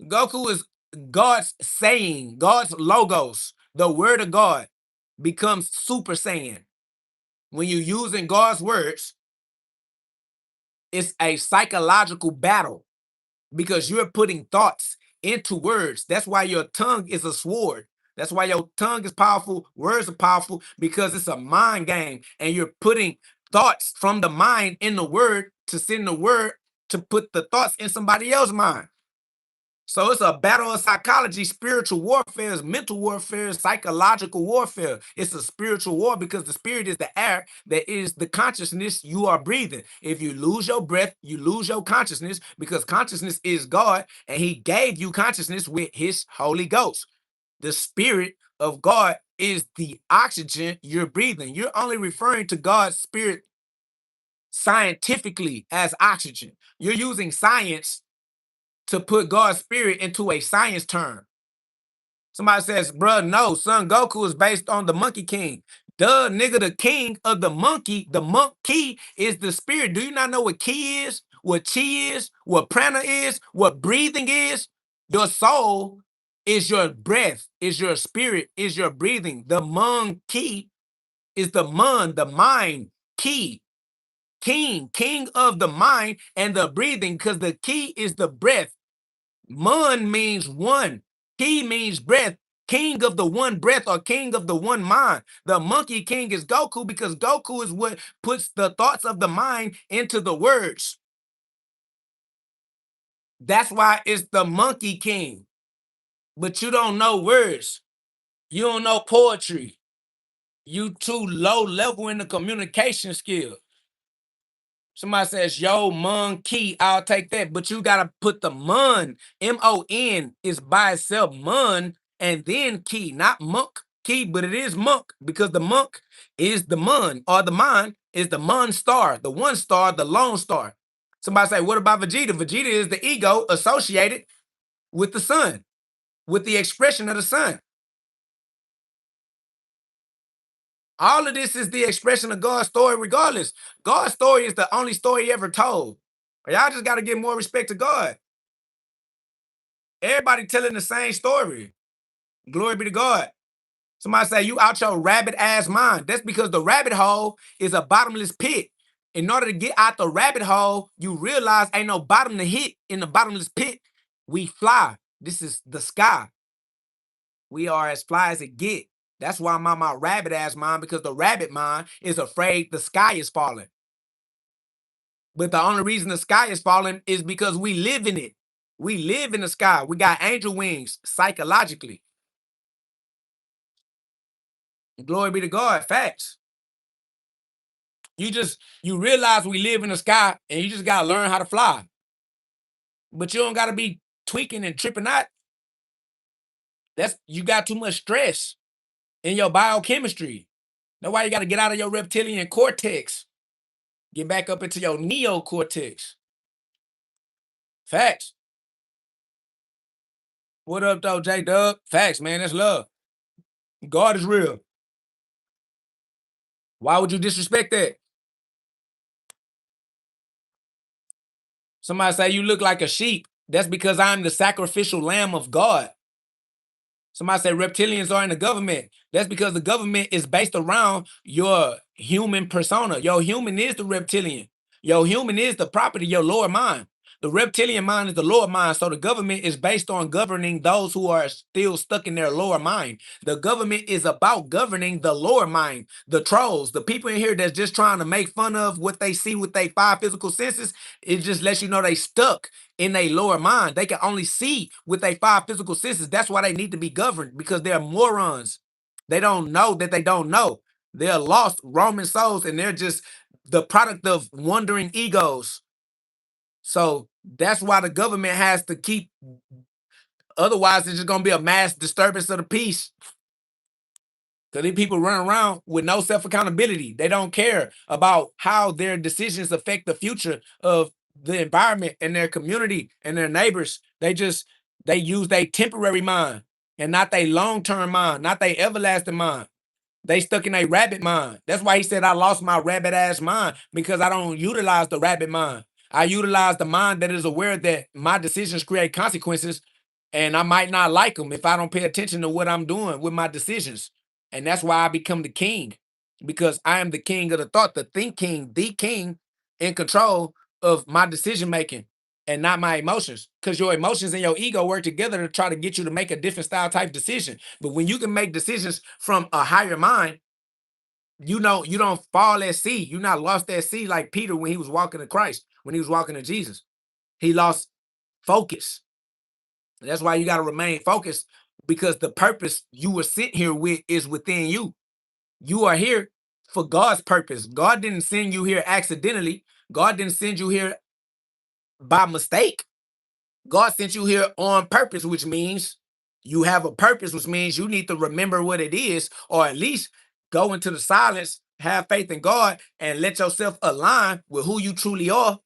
Goku is God's saying, God's logos, the word of God becomes Super Saiyan. When you're using God's words, it's a psychological battle because you're putting thoughts into words. That's why your tongue is a sword. That's why your tongue is powerful. Words are powerful because it's a mind game and you're putting thoughts from the mind in the word to send the word to put the thoughts in somebody else's mind. So it's a battle of psychology. Spiritual warfare is mental warfare, psychological warfare. It's a spiritual war because the spirit is the air that is the consciousness you are breathing. If you lose your breath, you lose your consciousness because consciousness is God and he gave you consciousness with his Holy Ghost. The spirit of God is the oxygen you're breathing. You're only referring to God's spirit scientifically as oxygen. You're using science to put God's spirit into a science term. Somebody says, bruh, no, Son Goku is based on the Monkey King. Duh, nigga, the king of the monkey is the spirit. Do you not know what ki is? What chi is? What prana is? What breathing is? Your soul is your breath, is your spirit, is your breathing. The monkey is the mind, ki. King of the mind and the breathing, because the ki is the breath. Mun means one. Ki means breath. King of the one breath or king of the one mind. The monkey king is Goku because Goku is what puts the thoughts of the mind into the words. That's why it's the monkey king. But you don't know words. You don't know poetry. You too low level in the communication skill. Somebody says, yo, monkey, I'll take that. But you got to put the mun, M-O-N is by itself, mun, and then key, not monk key, but it is monk because the monk is the mun, or the mind is the mun star, the one star, the lone star. Somebody say, what about Vegeta? Vegeta is the ego associated with the sun, with the expression of the sun. All of this is the expression of God's story regardless. God's story is the only story he ever told. Y'all just got to give more respect to God. Everybody telling the same story. Glory be to God. Somebody say, you out your rabbit ass mind. That's because the rabbit hole is a bottomless pit. In order to get out the rabbit hole, you realize ain't no bottom to hit in the bottomless pit. We fly. This is the sky. We are as fly as it get. That's why I'm on my rabbit ass mind, because the rabbit mind is afraid the sky is falling. But the only reason the sky is falling is because we live in it. We live in the sky. We got angel wings psychologically. Glory be to God. Facts. You realize we live in the sky and you just got to learn how to fly. But you don't got to be tweaking and tripping out. You got too much stress in your biochemistry. That's why you got to get out of your reptilian cortex. Get back up into your neocortex. Facts. What up, though, J-Dub? Facts, man. That's love. God is real. Why would you disrespect that? Somebody say you look like a sheep. That's because I'm the sacrificial lamb of God. Somebody say reptilians are in the government. That's because the government is based around your human persona. Your human is the reptilian. Your human is the property, your lower mind. The reptilian mind is the lower mind. So the government is based on governing those who are still stuck in their lower mind. The government is about governing the lower mind, the trolls, the people in here that's just trying to make fun of what they see with their five physical senses. It just lets you know they stuck in a lower mind. They can only see with their five physical senses. That's why they need to be governed, because they're morons. They don't know that they don't know. They're lost Roman souls, and they're just the product of wandering egos. So that's why the government has to keep, otherwise it's just gonna be a mass disturbance of the peace. Because these people run around with no self-accountability. They don't care about how their decisions affect the future of the environment and their community and their neighbors. They use their temporary mind and not their long-term mind, not their everlasting mind. They stuck in a rabbit mind. That's why he said, I lost my rabbit ass mind, because I don't utilize the rabbit mind. I utilize the mind that is aware that my decisions create consequences, and I might not like them if I don't pay attention to what I'm doing with my decisions. And that's why I become the king, because I am the king of the thought, the thinking, the king in control of my decision making and not my emotions. Because your emotions and your ego work together to try to get you to make a different style type decision. But when you can make decisions from a higher mind, you know, you don't fall at sea. You're not lost at sea like Peter when he was walking to Christ, when he was walking to Jesus. He lost focus. That's why you got to remain focused, because the purpose you were sent here with is within you. You are here for God's purpose. God didn't send you here accidentally. God didn't send you here by mistake. God sent you here on purpose, which means you have a purpose, which means you need to remember what it is, or at least go into the silence, have faith in God, and let yourself align with who you truly are.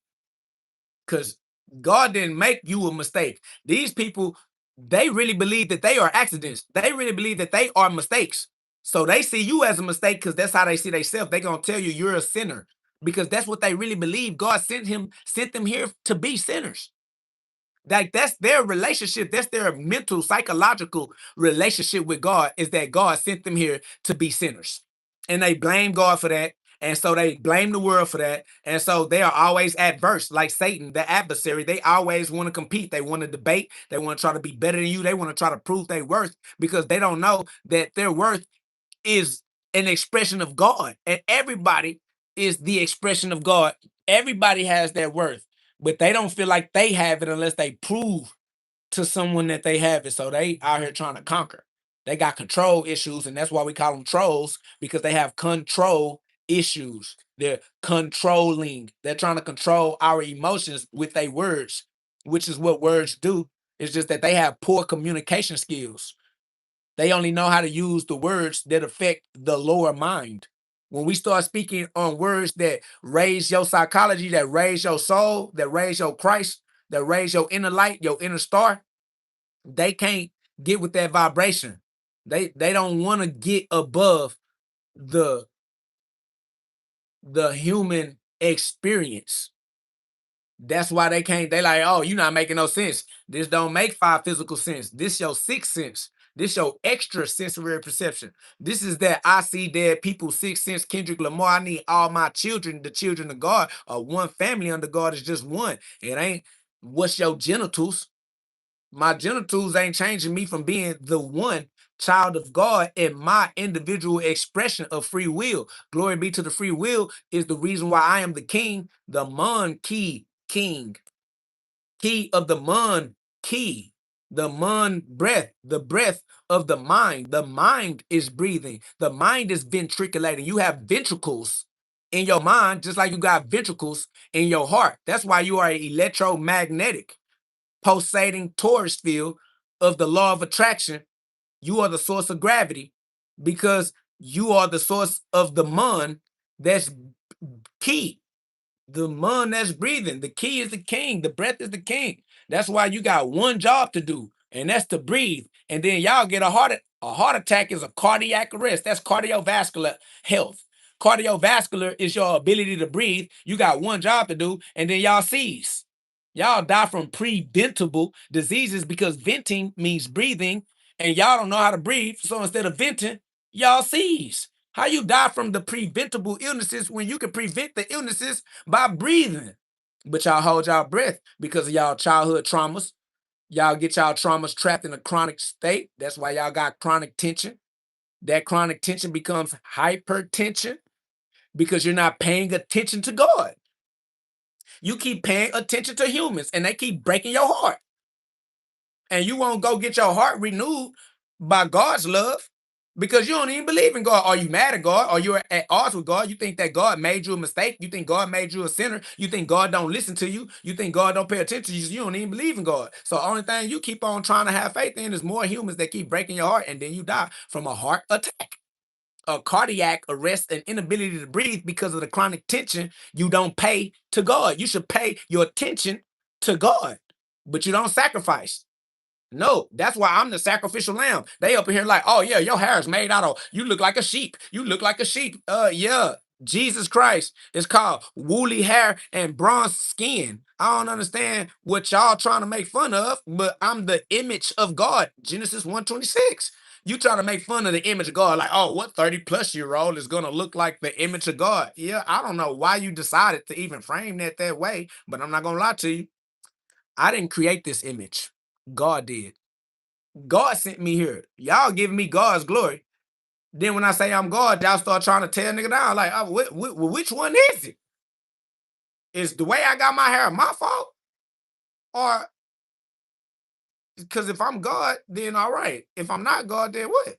Because God didn't make you a mistake. These people, they really believe that they are accidents. They really believe that they are mistakes. So they see you as a mistake because that's how they see themselves. They're gonna tell you you're a sinner, because that's what they really believe. God sent them here to be sinners. Like, that's their relationship. That's their mental, psychological relationship with God, is that God sent them here to be sinners. And they blame God for that. And so they blame the world for that. And so they are always adverse, like Satan, the adversary. They always want to compete. They want to debate. They want to try to be better than you. They want to try to prove their worth, because they don't know that their worth is an expression of God. And everybody is the expression of God. Everybody has their worth, but they don't feel like they have it unless they prove to someone that they have it. So they out here trying to conquer. They got control issues, and that's why we call them trolls, because they have control issues. They're controlling. They're trying to control our emotions with their words, which is what words do. It's just that they have poor communication skills. They only know how to use the words that affect the lower mind. When we start speaking on words that raise your psychology, that raise your soul, that raise your Christ, that raise your inner light, your inner star, they can't get with that vibration. They don't want to get above the the human experience. That's why they can't. They like, oh, you're not making no sense. This don't make five physical sense. This your sixth sense. This your extra sensory perception. This is that I see dead people, sixth sense, Kendrick Lamar. I need all my children, the children of God, or one family under God is just one. It ain't what's your genitals. My genitals ain't changing me from being the one child of God in my individual expression of free will. Glory be to the free will is the reason why I am the king, the mon key king, key of the mon key, the mon breath, the breath of the mind. The mind is breathing. The mind is ventriculating. You have ventricles in your mind, just like you got ventricles in your heart. That's why you are electromagnetic, pulsating torus field of the law of attraction. You are the source of gravity, because you are the source of the mun that's key. The mun that's breathing. The key is the king. The breath is the king. That's why you got one job to do, and that's to breathe. And then y'all get a heart attack is a cardiac arrest. That's cardiovascular health. Cardiovascular is your ability to breathe. You got one job to do, and then y'all seize. Y'all die from preventable diseases, because venting means breathing, and y'all don't know how to breathe. So instead of venting, y'all seize. How you die from the preventable illnesses when you can prevent the illnesses by breathing? But y'all hold y'all breath because of y'all childhood traumas. Y'all get y'all traumas trapped in a chronic state. That's why y'all got chronic tension. That chronic tension becomes hypertension because you're not paying attention to God. You keep paying attention to humans and they keep breaking your heart. And you won't go get your heart renewed by God's love because you don't even believe in God. Are you mad at God? Are you at odds with God? You think that God made you a mistake? You think God made you a sinner? You think God don't listen to you? You think God don't pay attention to you? So you don't even believe in God. So the only thing you keep on trying to have faith in is more humans that keep breaking your heart, and then you die from a heart attack, a cardiac arrest, and inability to breathe because of the chronic tension you don't pay to God. You should pay your attention to God, but you don't sacrifice. No, that's why I'm the sacrificial lamb. They up in here like, oh yeah, your hair is made out of, you look like a sheep. You look like a sheep. Yeah. Jesus Christ is called woolly hair and bronze skin. I don't understand what y'all trying to make fun of, but I'm the image of God. Genesis 1:26. You trying to make fun of the image of God, like, oh, what 30-plus-year-old is gonna look like the image of God? Yeah, I don't know why you decided to even frame that way, but I'm not gonna lie to you. I didn't create this image. God did. God sent me here. Y'all giving me God's glory. Then when I say I'm God, y'all start trying to tear nigga down. Like, oh, which one is it? Is the way I got my hair my fault? Or because if I'm God, then all right. If I'm not God, then what?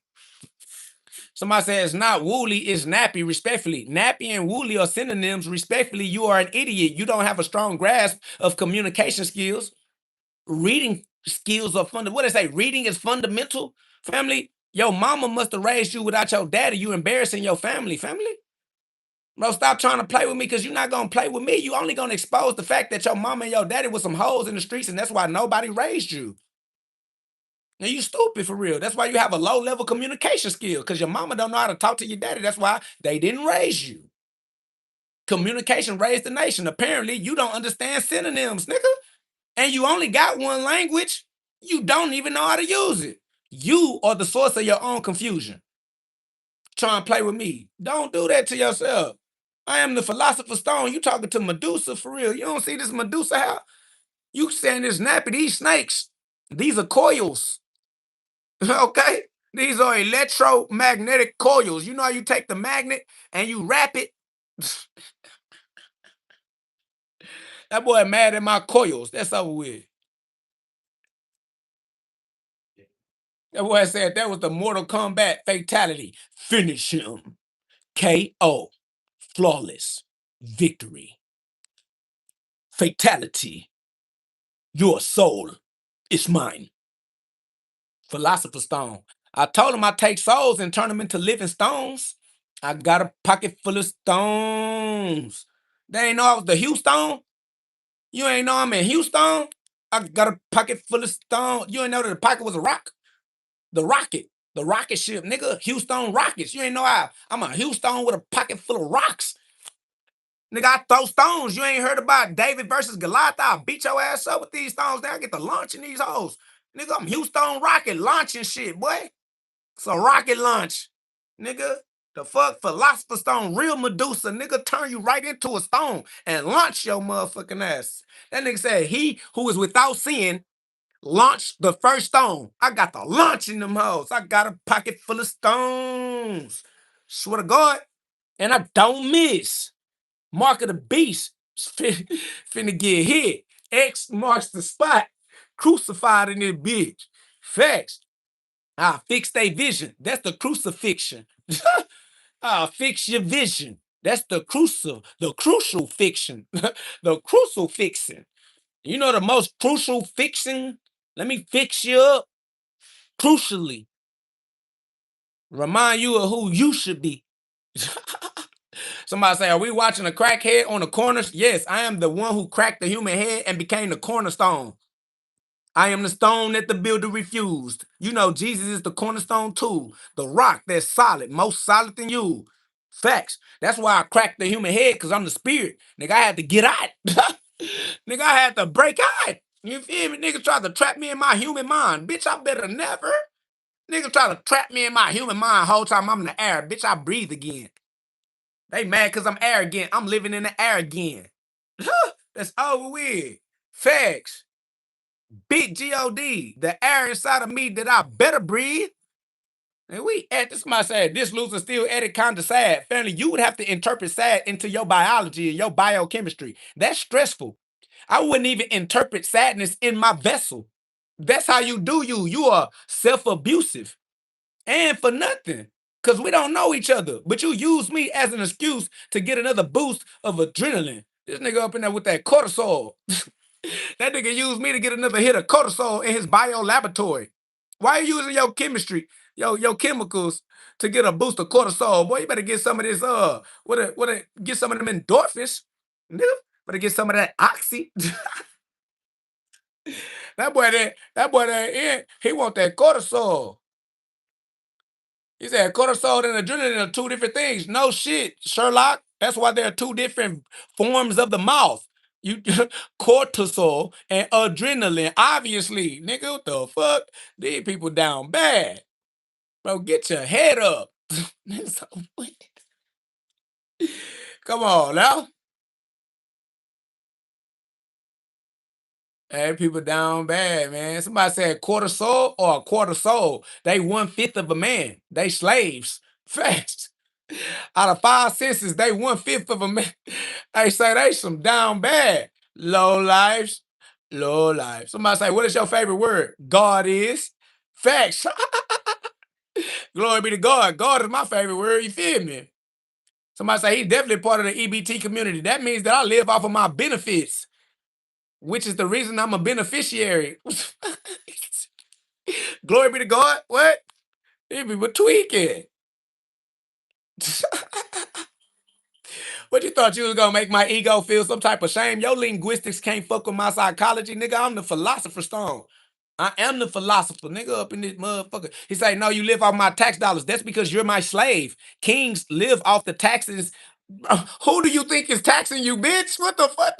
Somebody says it's not woolly, it's nappy, respectfully. Nappy and woolly are synonyms, respectfully. You are an idiot. You don't have a strong grasp of communication skills. Reading skills are fundamental. What they say? Reading is fundamental. Family, your mama must have raised you without your daddy. You embarrassing your family. Family, bro, stop trying to play with me because you're not gonna play with me. You only gonna expose the fact that your mama and your daddy was some hoes in the streets, and that's why nobody raised you. Now you stupid for real. That's why you have a low level communication skill because your mama don't know how to talk to your daddy. That's why they didn't raise you. Communication raised the nation. Apparently, you don't understand synonyms, nigga. And you only got one language, you don't even know how to use it. You are the source of your own confusion. Try and play with me. Don't do that to yourself. I am the philosopher's stone. You talking to Medusa for real. You don't see this Medusa how? You saying this nappy, these snakes. These are coils. Okay? These are electromagnetic coils. You know how you take the magnet and you wrap it? That boy mad at my coils. That's over with. That boy said that was the Mortal Kombat fatality. Finish him. KO. Flawless. Victory. Fatality. Your soul is mine. Philosopher Stone. I told him I take souls and turn them into living stones. I got a pocket full of stones. They ain't know I was the Houston. You ain't know I'm in Houston. I got a pocket full of stones. You ain't know that the pocket was a rock. The rocket. The rocket ship, nigga. Houston Rockets. You ain't know I'm a Houston with a pocket full of rocks. Nigga, I throw stones. You ain't heard about David versus Goliath? I'll beat your ass up with these stones. Then I get to launching these hoes. Nigga, I'm Houston Rocket launching shit, boy. It's a rocket launch. Nigga, the fuck? Philosopher Stone, real Medusa. Nigga, turn you right into a stone and launch your motherfucking ass. That nigga said, he who is without sin launched the first stone. I got the launch in them hoes. I got a pocket full of stones. Swear to God. And I don't miss. Mark of the beast finna get hit. X marks the spot. Crucified in this bitch. Facts. I'll fix their vision. That's the crucifixion. I'll fix your vision. That's the crucial fiction. The crucial fixing. You know the most crucial fixing? Let me fix you up. Crucially. Remind you of who you should be. Somebody say, are we watching a crackhead on the corners? Yes, I am the one who cracked the human head and became the cornerstone. I am the stone that the builder refused. You know, Jesus is the cornerstone too. The rock that's solid, most solid than you. Facts. That's why I cracked the human head, because I'm the spirit. Nigga, I had to get out. Nigga, I had to break out. You feel me? Nigga tried to trap me in my human mind. Bitch, I better never. Nigga try to trap me in my human mind whole time I'm in the air. Bitch, I breathe again. They mad because I'm arrogant. I'm living in the air again. That's over with. Facts. Big GOD. The air inside of me that I better breathe. And we at this, somebody said, this loser still at it kind of sad. Family, you would have to interpret sad into your biology and your biochemistry. That's stressful. I wouldn't even interpret sadness in my vessel. That's how you do you. You are self-abusive. And for nothing. Because we don't know each other. But you use me as an excuse to get another boost of adrenaline. This nigga up in there with that cortisol. That nigga used me to get another hit of cortisol in his bio laboratory. Why are you using your chemistry, your chemicals to get a boost of cortisol? Boy, you better get some of this, get some of them endorphins. Nigga, better get some of that oxy. that boy, he want that cortisol. He said cortisol and adrenaline are two different things. No shit, Sherlock. That's why there are two different forms of the mouth. You cortisol and adrenaline. Obviously, nigga, what the fuck? These people down bad. Bro, get your head up. Come on now. Hey, people down bad, man. Somebody said quarter soul or a quarter soul. They 1/5 of a man. They slaves. Facts. Out of 5 senses, they 1/5 of a man. They say they some down bad. Low lives. Low lives. Somebody say, what is your favorite word? God is. Facts. Glory be to God. God is my favorite word. You feel me? Somebody say he's definitely part of the EBT community. That means that I live off of my benefits, which is the reason I'm a beneficiary. Glory be to God. What? These people tweaking. What you thought you was gonna make my ego feel some type of shame? Your linguistics can't fuck with my psychology, nigga. I'm the philosopher stone. I am the philosopher, nigga, up in this motherfucker. He say, no, you live off my tax dollars. That's because you're my slave. Kings live off the taxes. Who do you think is taxing you, bitch? What the fuck?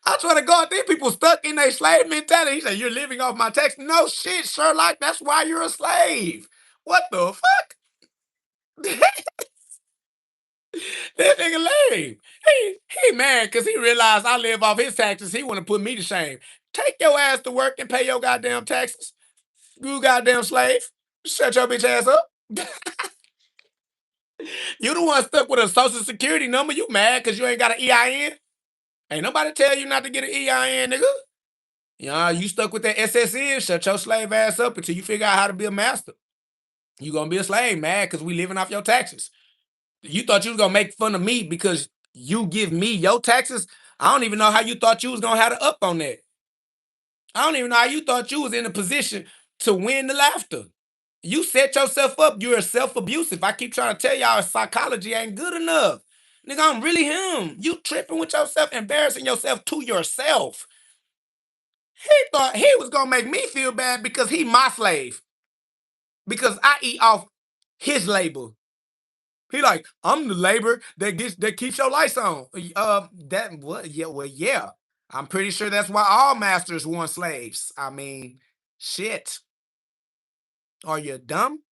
I swear to God, these people stuck in their slave mentality. He said, you're living off my tax. No shit, Sherlock. That's why you're a slave. What the fuck? That nigga lame. He mad because he realized I live off his taxes. He want to put me to shame. Take your ass to work and pay your goddamn taxes. You goddamn slave. Shut your bitch ass up. You the one stuck with a social security number. You mad because you ain't got an EIN? Ain't nobody tell you not to get an EIN, nigga. You stuck with that SSN. Shut your slave ass up until you figure out how to be a master. You gonna be a slave, mad because we living off your taxes. You thought you was gonna make fun of me because you give me your taxes? I don't even know how you thought you was gonna have to up on that. I don't even know how you thought you was in a position to win the laughter. You set yourself up. You're self-abusive. I keep trying to tell y'all psychology ain't good enough. Nigga, I'm really him. You tripping with yourself, embarrassing yourself to yourself. He thought he was gonna make me feel bad because he my slave. Because I eat off his labor. He like, I'm the labor that keeps your lights on. That what? Yeah, well, yeah. I'm pretty sure that's why all masters want slaves. I mean, shit. Are you dumb?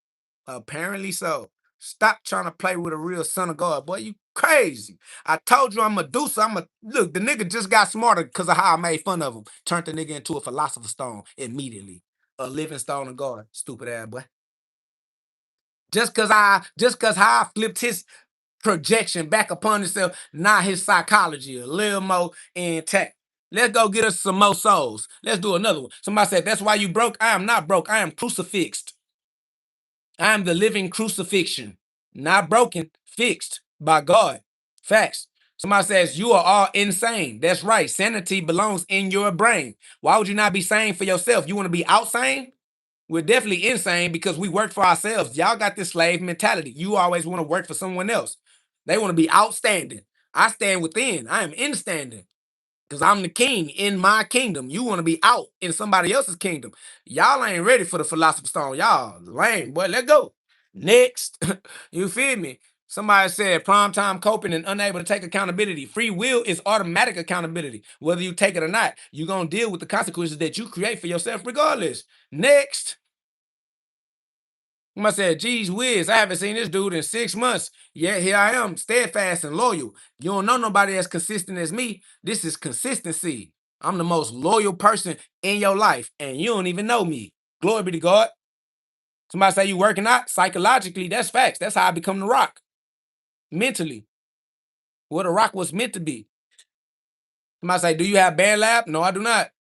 Apparently so. Stop trying to play with a real son of God, boy. You crazy. I told you I'm Medusa. Look. The nigga just got smarter because of how I made fun of him. Turned the nigga into a philosopher stone immediately. A living stone of God. Stupid ass boy. Just cause how I flipped his projection back upon himself, not his psychology, a little more intact. Let's go get us some more souls. Let's do another one. Somebody said, that's why you broke. I am not broke. I am crucifixed. I am the living crucifixion. Not broken, fixed by God. Facts. Somebody says, you are all insane. That's right. Sanity belongs in your brain. Why would you not be sane for yourself? You want to be outsane? We're definitely insane because we work for ourselves. Y'all got this slave mentality. You always want to work for someone else. They want to be outstanding. I stand within. I am instanding because I'm the king in my kingdom. You want to be out in somebody else's kingdom. Y'all ain't ready for the philosopher's stone. Y'all lame, boy. Let's go. Next. You feel me? Somebody said primetime coping and unable to take accountability. Free will is automatic accountability. Whether you take it or not, you're going to deal with the consequences that you create for yourself regardless. Next. Somebody said, geez whiz, I haven't seen this dude in 6 months. Yeah, here I am, steadfast and loyal. You don't know nobody as consistent as me. This is consistency. I'm the most loyal person in your life, and you don't even know me. Glory be to God. Somebody say you working out psychologically. That's facts. That's how I become the rock. Mentally, what a rock was meant to be. Somebody say, do you have band lab? No, I do not.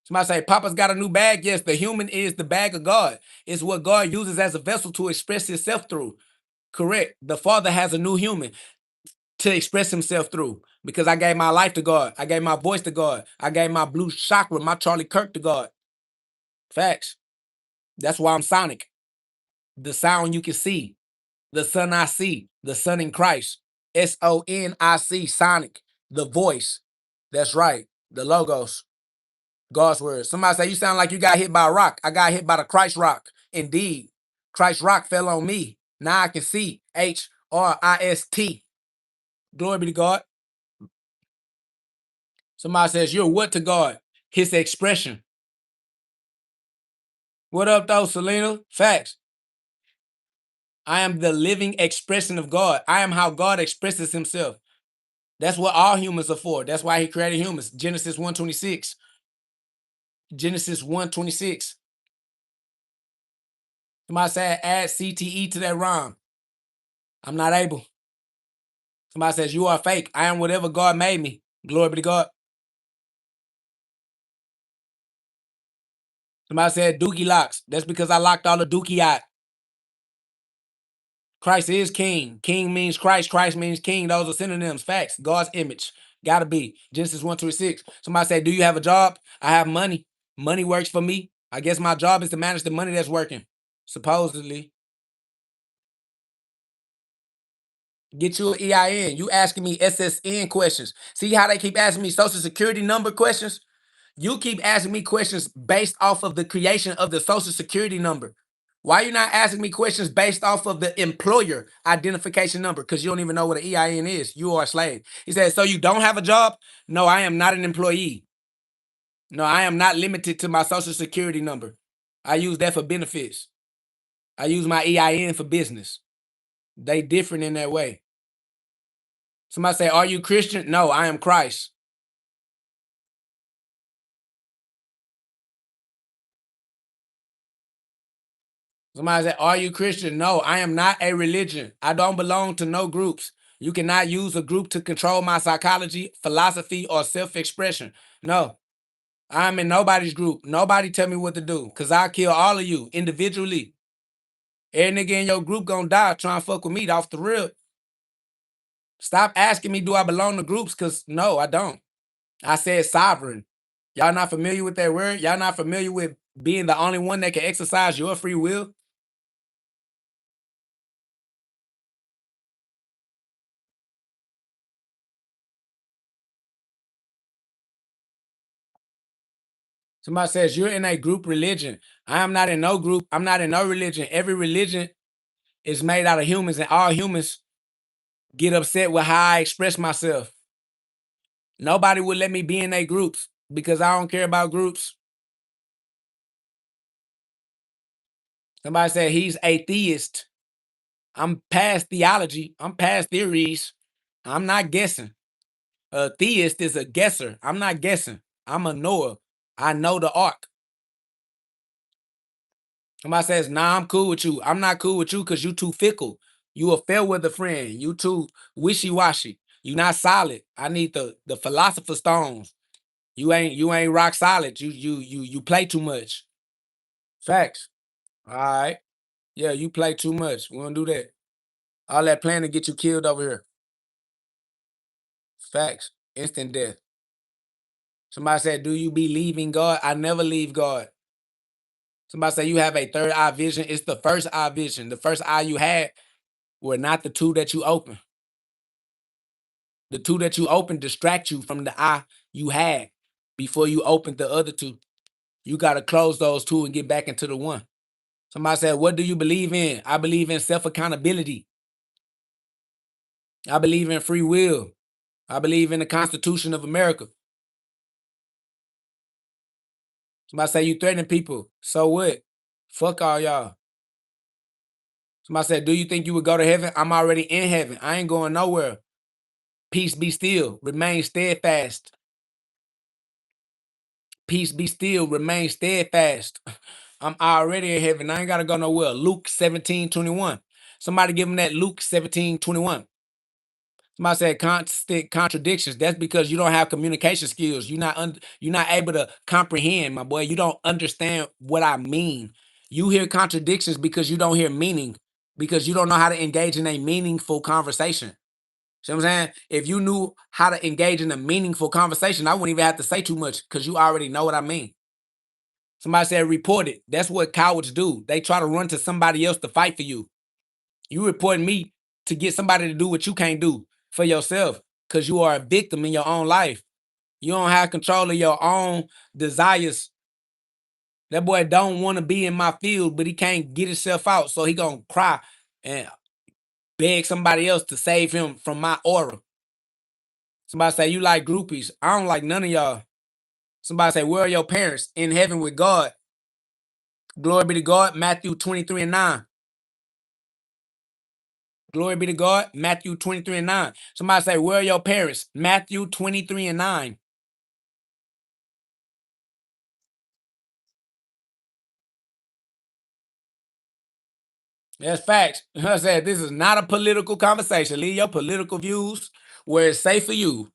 Somebody say, Papa's got a new bag. Yes, the human is the bag of God. It's what God uses as a vessel to express himself through. Correct. The Father has a new human to express himself through because I gave my life to God. I gave my voice to God. I gave my blue chakra, my Charlie Kirk to God. Facts. That's why I'm sonic. The sound you can see. The son I see. The son in Christ. SONIC. Sonic. The voice. That's right. The logos. God's word. Somebody say, you sound like you got hit by a rock. I got hit by the Christ rock. Indeed. Christ rock fell on me. Now I can see. HRIST. Glory be to God. Somebody says, you're what to God? His expression. What up, though, Selena? Facts. I am the living expression of God. I am how God expresses himself. That's what all humans are for. That's why he created humans. Genesis 1:26. Genesis 1:26. Somebody said, add CTE to that rhyme. I'm not able. Somebody says, you are fake. I am whatever God made me. Glory be to God. Somebody said, dookie locks. That's because I locked all the dookie out. Christ is king. King means Christ. Christ means king. Those are synonyms. Facts. God's image. Gotta be. Genesis 1:26. Somebody say, do you have a job? I have money. Money works for me. I guess my job is to manage the money that's working. Supposedly. Get you an EIN. You asking me SSN questions. See how they keep asking me social security number questions? You keep asking me questions based off of the creation of the social security number. Why you not asking me questions based off of the employer identification number? Because you don't even know what an EIN is. You are a slave. He says, so you don't have a job? No, I am not an employee. No, I am not limited to my social security number. I use that for benefits. I use my EIN for business. They different in that way. Somebody say, are you Christian? No, I am Christ. Somebody say, are you Christian? No, I am not a religion. I don't belong to no groups. You cannot use a group to control my psychology, philosophy, or self-expression. No, I'm in nobody's group. Nobody tell me what to do because I kill all of you individually. Every nigga in your group gonna die trying to fuck with me off the real. Stop asking me, do I belong to groups? Because no, I don't. I said sovereign. Y'all not familiar with that word? Y'all not familiar with being the only one that can exercise your free will? Somebody says you're in a group religion. I am not in no group. I'm not in no religion. Every religion is made out of humans, and all humans get upset with how I express myself. Nobody would let me be in their groups because I don't care about groups. Somebody said he's atheist. I'm past theology. I'm past theories. I'm not guessing. A theist is a guesser. I'm not guessing. I'm a knower. I know the arc. Somebody says, nah, I'm cool with you. I'm not cool with you because you too fickle. You a fair weather friend. You too wishy-washy. You not solid. I need the philosopher stones. You ain't rock solid. You play too much. Facts. All right. Yeah, you play too much. We don't do that. All that plan to get you killed over here. Facts. Instant death. Somebody said, do you believe in God? I never leave God. Somebody say you have a third eye vision. It's the first eye vision. The first eye you had were not the two that you open. The two that you open distract you from the eye you had before you opened the other two. You got to close those two and get back into the one. Somebody said, what do you believe in? I believe in self-accountability. I believe in free will. I believe in the Constitution of America. Somebody say you threatening people. So what? Fuck all y'all. Somebody said, do you think you would go to heaven? I'm already in heaven. I ain't going nowhere. Peace be still. Remain steadfast. Peace be still. Remain steadfast. I'm already in heaven. I ain't got to go nowhere. Luke 17:21. Somebody give him that Luke 17:21. Somebody said constant contradictions. That's because you don't have communication skills. You're not able to comprehend, my boy. You don't understand what I mean. You hear contradictions because you don't hear meaning, because you don't know how to engage in a meaningful conversation. See what I'm saying? If you knew how to engage in a meaningful conversation, I wouldn't even have to say too much because you already know what I mean. Somebody said report it. That's what cowards do. They try to run to somebody else to fight for you. You reporting me to get somebody to do what you can't do for yourself because you are a victim in your own life. You don't have control of your own desires. That boy don't want to be in my field, but he can't get himself out. So he gonna cry and beg somebody else to save him from my aura. Somebody say, you like groupies. I don't like none of y'all. Somebody say, where are your parents? In heaven with God. Glory be to God. Matthew 23:9. Glory be to God. Matthew 23:9. Somebody say, where are your parents? Matthew 23:9. That's facts. I said, this is not a political conversation. Leave your political views where it's safe for you.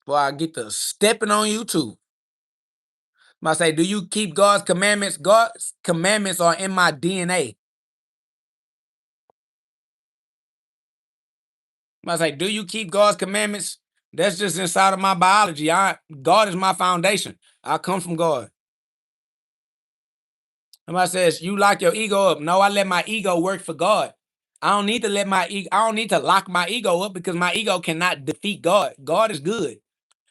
Boy, I get to stepping on you too. I say, do you keep God's commandments? God's commandments are in my DNA. I say, do you keep God's commandments? That's just inside of my biology. God is my foundation. I come from God. Somebody says, you lock your ego up. No, I let my ego work for God. I don't need to I don't need to lock my ego up because my ego cannot defeat God. God is good.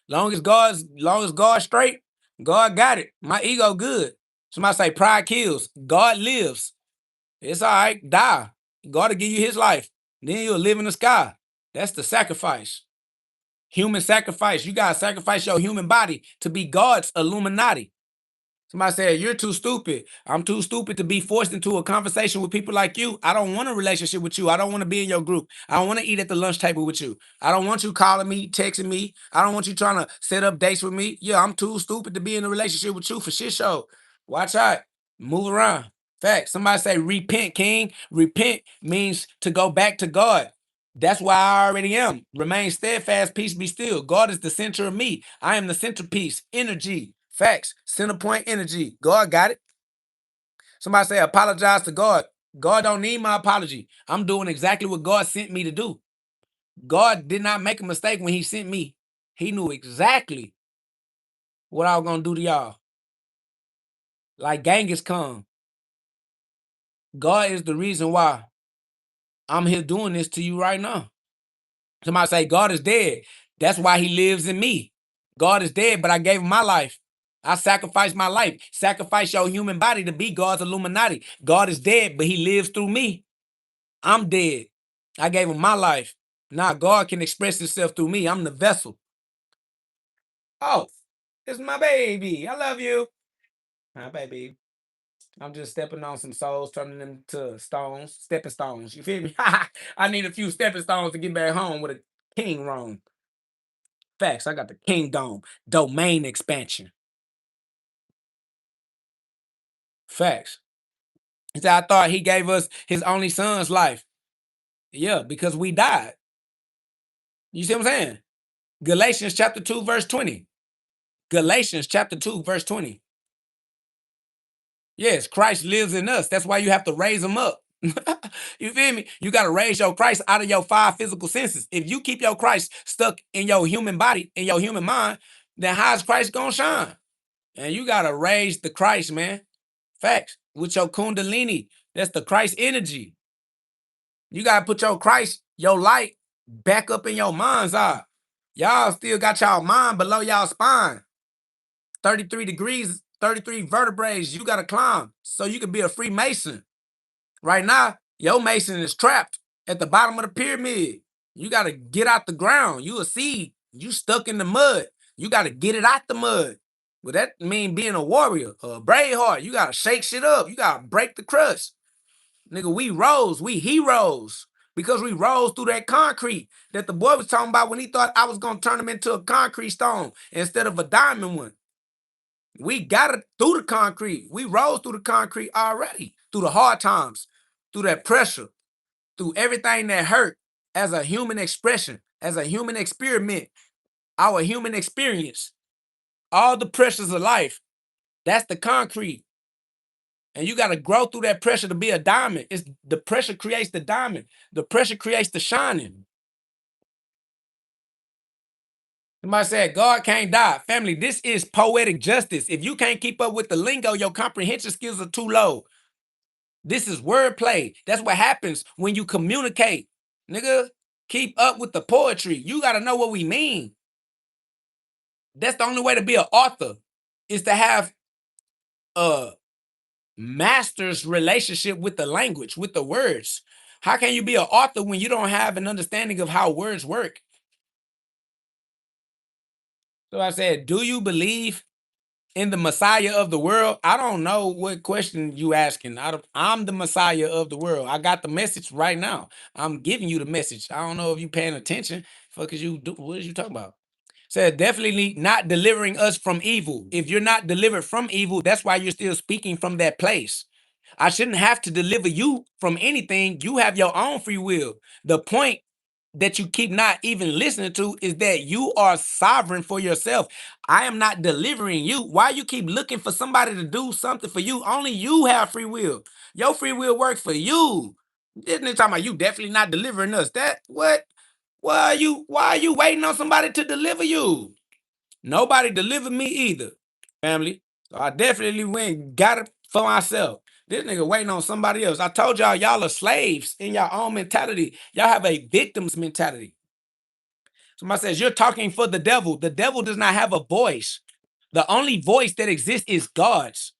Long as God's straight, God got it. My ego good. Somebody say pride kills. God lives. It's all right. Die. God will give you his life. Then you'll live in the sky. That's the sacrifice. Human sacrifice. You gotta sacrifice your human body to be God's Illuminati. Somebody said, you're too stupid. I'm too stupid to be forced into a conversation with people like you. I don't want a relationship with you. I don't want to be in your group. I don't want to eat at the lunch table with you. I don't want you calling me, texting me. I don't want you trying to set up dates with me. Yeah, I'm too stupid to be in a relationship with you for shit show. Watch out. Move around. Fact. Somebody say, repent, king. Repent means to go back to God. That's why I already am. Remain steadfast, peace be still. God is the center of me. I am the centerpiece, energy. Facts. Center point energy. God got it. Somebody say apologize to God. God don't need my apology. I'm doing exactly what God sent me to do. God did not make a mistake when he sent me. He knew exactly what I was going to do to y'all. Like Genghis Khan. God is the reason why I'm here doing this to you right now. Somebody say God is dead. That's why he lives in me. God is dead, but I gave him my life. I sacrificed my life. Sacrifice your human body to be God's Illuminati. God is dead, but he lives through me. I'm dead. I gave him my life. Now God can express himself through me. I'm the vessel. Oh, it's my baby. I love you. Hi, baby. I'm just stepping on some souls, turning them to stones, stepping stones. You feel me? I need a few stepping stones to get back home with a king wrong. Facts. I got the kingdom domain expansion. Facts. He said, I thought he gave us his only son's life. Yeah, because we died. You see what I'm saying? Galatians chapter 2, verse 20. Galatians chapter 2, verse 20. Yes, Christ lives in us. That's why you have to raise him up. You feel me? You got to raise your Christ out of your five physical senses. If you keep your Christ stuck in your human body, in your human mind, then how's Christ going to shine? And you got to raise the Christ, man. Facts. With your kundalini. That's the Christ energy. You got to put your Christ, your light, back up in your mind's eye. Y'all still got y'all mind below y'all spine. 33 degrees, 33 vertebrae you got to climb so you can be a Freemason. Right now, your Mason is trapped at the bottom of the pyramid. You got to get out the ground. You a seed. You stuck in the mud. You got to get it out the mud. Well, that mean being a warrior, a brave heart. You got to shake shit up. You got to break the crust. Nigga, we rose. We heroes. Because we rose through that concrete that the boy was talking about when he thought I was going to turn him into a concrete stone instead of a diamond one. We got it through the concrete. We rose through the concrete already. Through the hard times. Through that pressure. Through everything that hurt as a human expression. As a human experiment. Our human experience. All the pressures of life. That's the concrete. And you got to grow through that pressure to be a diamond. It's the pressure creates the diamond. The pressure creates the shining. Somebody said, God can't die. Family, this is poetic justice. If you can't keep up with the lingo, your comprehension skills are too low. This is wordplay. That's what happens when you communicate. Nigga, keep up with the poetry. You got to know what we mean. That's the only way to be an author, is to have a master's relationship with the language, with the words. How can you be an author when you don't have an understanding of how words work? So I said, do you believe in the Messiah of the world? I don't know what question you asking. I'm the Messiah of the world. I got the message right now. I'm giving you the message. I don't know if you paying attention. Fuck is you do? What is you talking about? Said definitely not delivering us from evil. If you're not delivered from evil, that's why you're still speaking from that place. I shouldn't have to deliver you from anything. You have your own free will. The point that you keep not even listening to is that you are sovereign for yourself. I am not delivering you. Why you keep looking for somebody to do something for you? Only you have free will. Your free will works for you. This nigga talking about you definitely not delivering us. That what? Why are you waiting on somebody to deliver you? Nobody delivered me either, family. So I definitely went and got it for myself. This nigga waiting on somebody else. I told y'all are slaves in your own mentality. Y'all have a victim's mentality. Somebody says, you're talking for the devil. The devil does not have a voice. The only voice that exists is God's.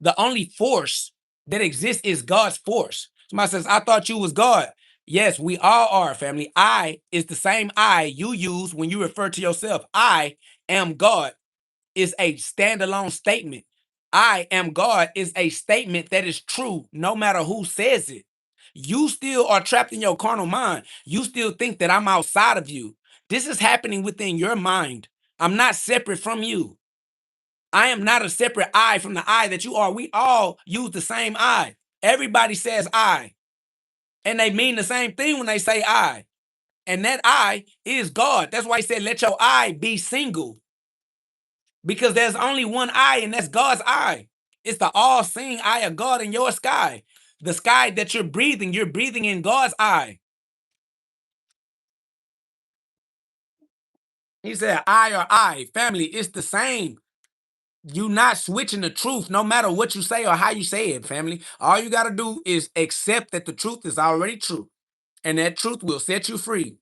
The only force that exists is God's force. Somebody says, I thought you was God. Yes, we all are, family. I is the same I you use when you refer to yourself. I am God is a standalone statement. I am God is a statement that is true no matter who says it. You still are trapped in your carnal mind. You still think that I'm outside of you. This is happening within your mind. I'm not separate from you. I am not a separate I from the I that you are. We all use the same I. Everybody says I. And they mean the same thing when they say I. And that I is God. That's why he said, let your I be single. Because there's only one eye, and that's God's eye. It's the all-seeing eye of God in your sky. The sky that you're breathing in God's eye. He said, I or I. Family, it's the same. You not switching the truth no matter what you say or how you say it, family. All you got to do is accept that the truth is already true. And that truth will set you free.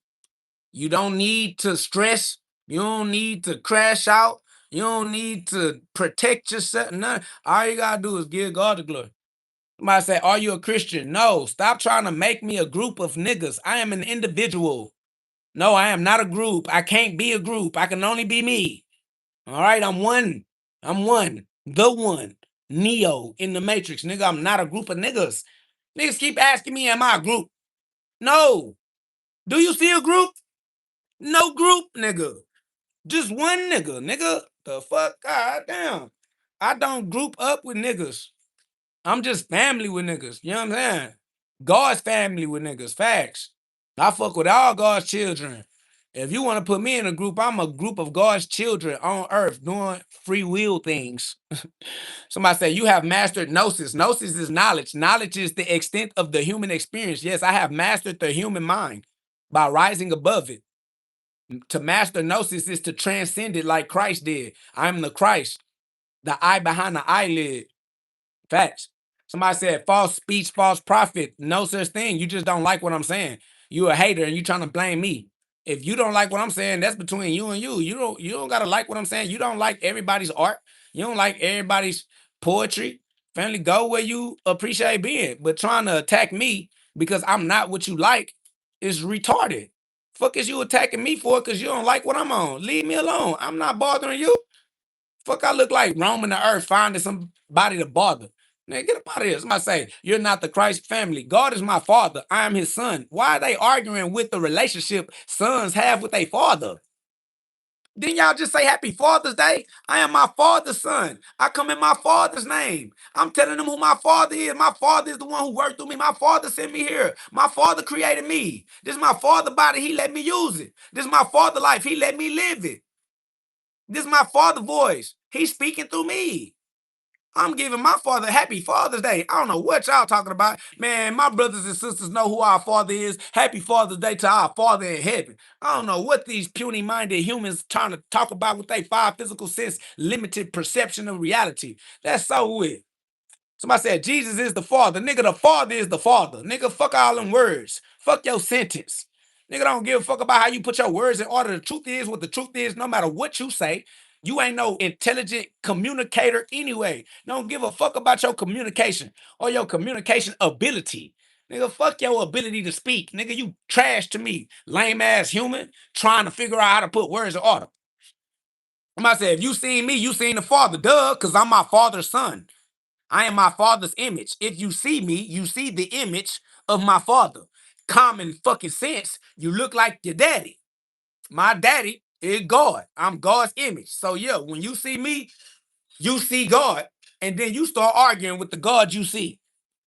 You don't need to stress. You don't need to crash out. You don't need to protect yourself. None. All you got to do is give God the glory. Somebody say, are you a Christian? No, stop trying to make me a group of niggas. I am an individual. No, I am not a group. I can't be a group. I can only be me. All right, I'm one. I'm one. The one. Neo in the Matrix. Nigga, I'm not a group of niggas. Niggas keep asking me, am I a group? No. Do you see a group? No group, nigga. Just one nigga. The fuck? God damn. I don't group up with niggas. I'm just family with niggas. You know what I'm saying? God's family with niggas. Facts. I fuck with all God's children. If you want to put me in a group, I'm a group of God's children on earth doing free will things. Somebody say, you have mastered gnosis. Gnosis is knowledge. Knowledge is the extent of the human experience. Yes, I have mastered the human mind by rising above it. To master gnosis is to transcend it like Christ did. I'm the Christ, the eye behind the eyelid. Facts. Somebody said false speech, false prophet. No such thing. You just don't like what I'm saying. You a hater and you trying to blame me. If you don't like what I'm saying, that's between you and you. You don't gotta like what I'm saying. You don't like everybody's art. You don't like everybody's poetry. Family, go where you appreciate being. But trying to attack me because I'm not what you like is retarded. Fuck is you attacking me for because you don't like what I'm on? Leave me alone. I'm not bothering you. Fuck, I look like roaming the earth finding somebody to bother. Nigga, get up out of here. Somebody say, you're not the Christ family. God is my father. I am his son. Why are they arguing with the relationship sons have with their father? Didn't y'all just say Happy Father's Day? I am my father's son. I come in my father's name. I'm telling them who my father is. My father is the one who worked through me. My father sent me here. My father created me. This is my father body. He let me use it. This is my father life. He let me live it. This is my father voice. He's speaking through me. I'm giving my father Happy Father's Day. I don't know what y'all talking about. Man, my brothers and sisters know who our father is. Happy Father's Day to our Father in heaven. I don't know what these puny-minded humans trying to talk about with their five physical sense, limited perception of reality. That's so weird. Somebody said Jesus is the Father. Nigga, the Father is the Father. Nigga, fuck all them words. Fuck your sentence. Nigga, don't give a fuck about how you put your words in order. The truth is what the truth is, no matter what you say. You ain't no intelligent communicator anyway. Don't give a fuck about your communication or your communication ability. Nigga, fuck your ability to speak. Nigga, you trash to me. Lame ass human trying to figure out how to put words in order. Somebody said, if you seen me, you seen the Father. Duh, because I'm my father's son. I am my father's image. If you see me, you see the image of my father. Common fucking sense, you look like your daddy. My daddy is God. I'm God's image. So yeah, when you see me, you see God. And then you start arguing with the God you see.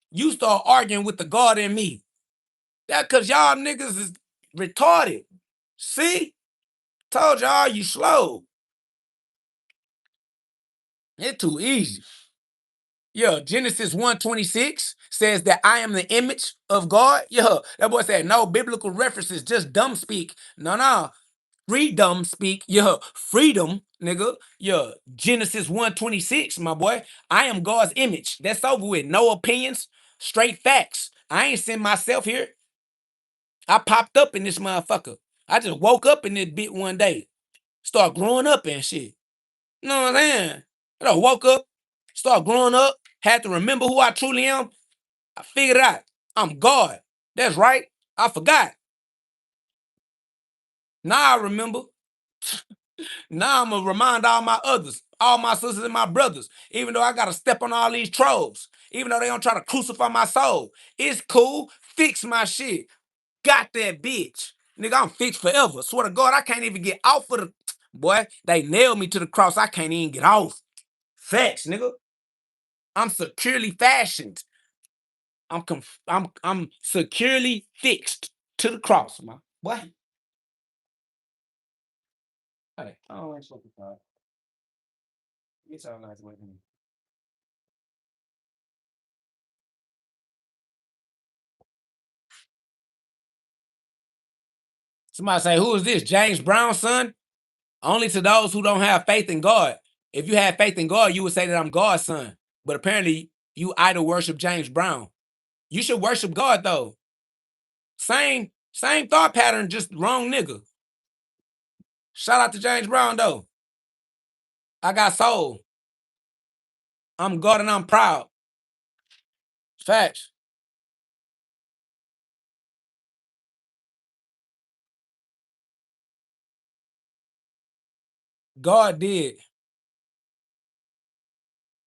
You start arguing with the God in me. That because y'all niggas is retarded. See? Told y'all you slow. It's too easy. Yeah, Genesis 1:26 says that I am the image of God. Yeah, that boy said no biblical references, just dumb speak. No. Freedom speak. Yeah, freedom, nigga. Yeah, Genesis 1:26, my boy. I am God's image. That's over with. No opinions, straight facts. I ain't sent myself here. I popped up in this motherfucker. I just woke up in this bit one day. Start growing up and shit. You know what I'm saying? I done woke up, start growing up, had to remember who I truly am. I figured it out. I'm God. That's right. I forgot. Now I remember. Now I'm going to remind all my others, all my sisters and my brothers, even though I got to step on all these trolls, even though they don't try to crucify my soul. It's cool. Fix my shit. Got that bitch. Nigga, I'm fixed forever. Swear to God, I can't even get off of the... Boy, they nailed me to the cross. I can't even get off. Facts, nigga. I'm securely fashioned. I'm securely fixed to the cross, man. What? Hey, I don't ain't fucking God. Get y'all guys away from me. Somebody say, who is this? James Brown's son? Only to those who don't have faith in God. If you had faith in God, you would say that I'm God's son. But apparently, you idol worship James Brown. You should worship God though. Same thought pattern, just wrong nigga. Shout out to James Brown though. I got soul. I'm God and I'm proud. Facts. God did.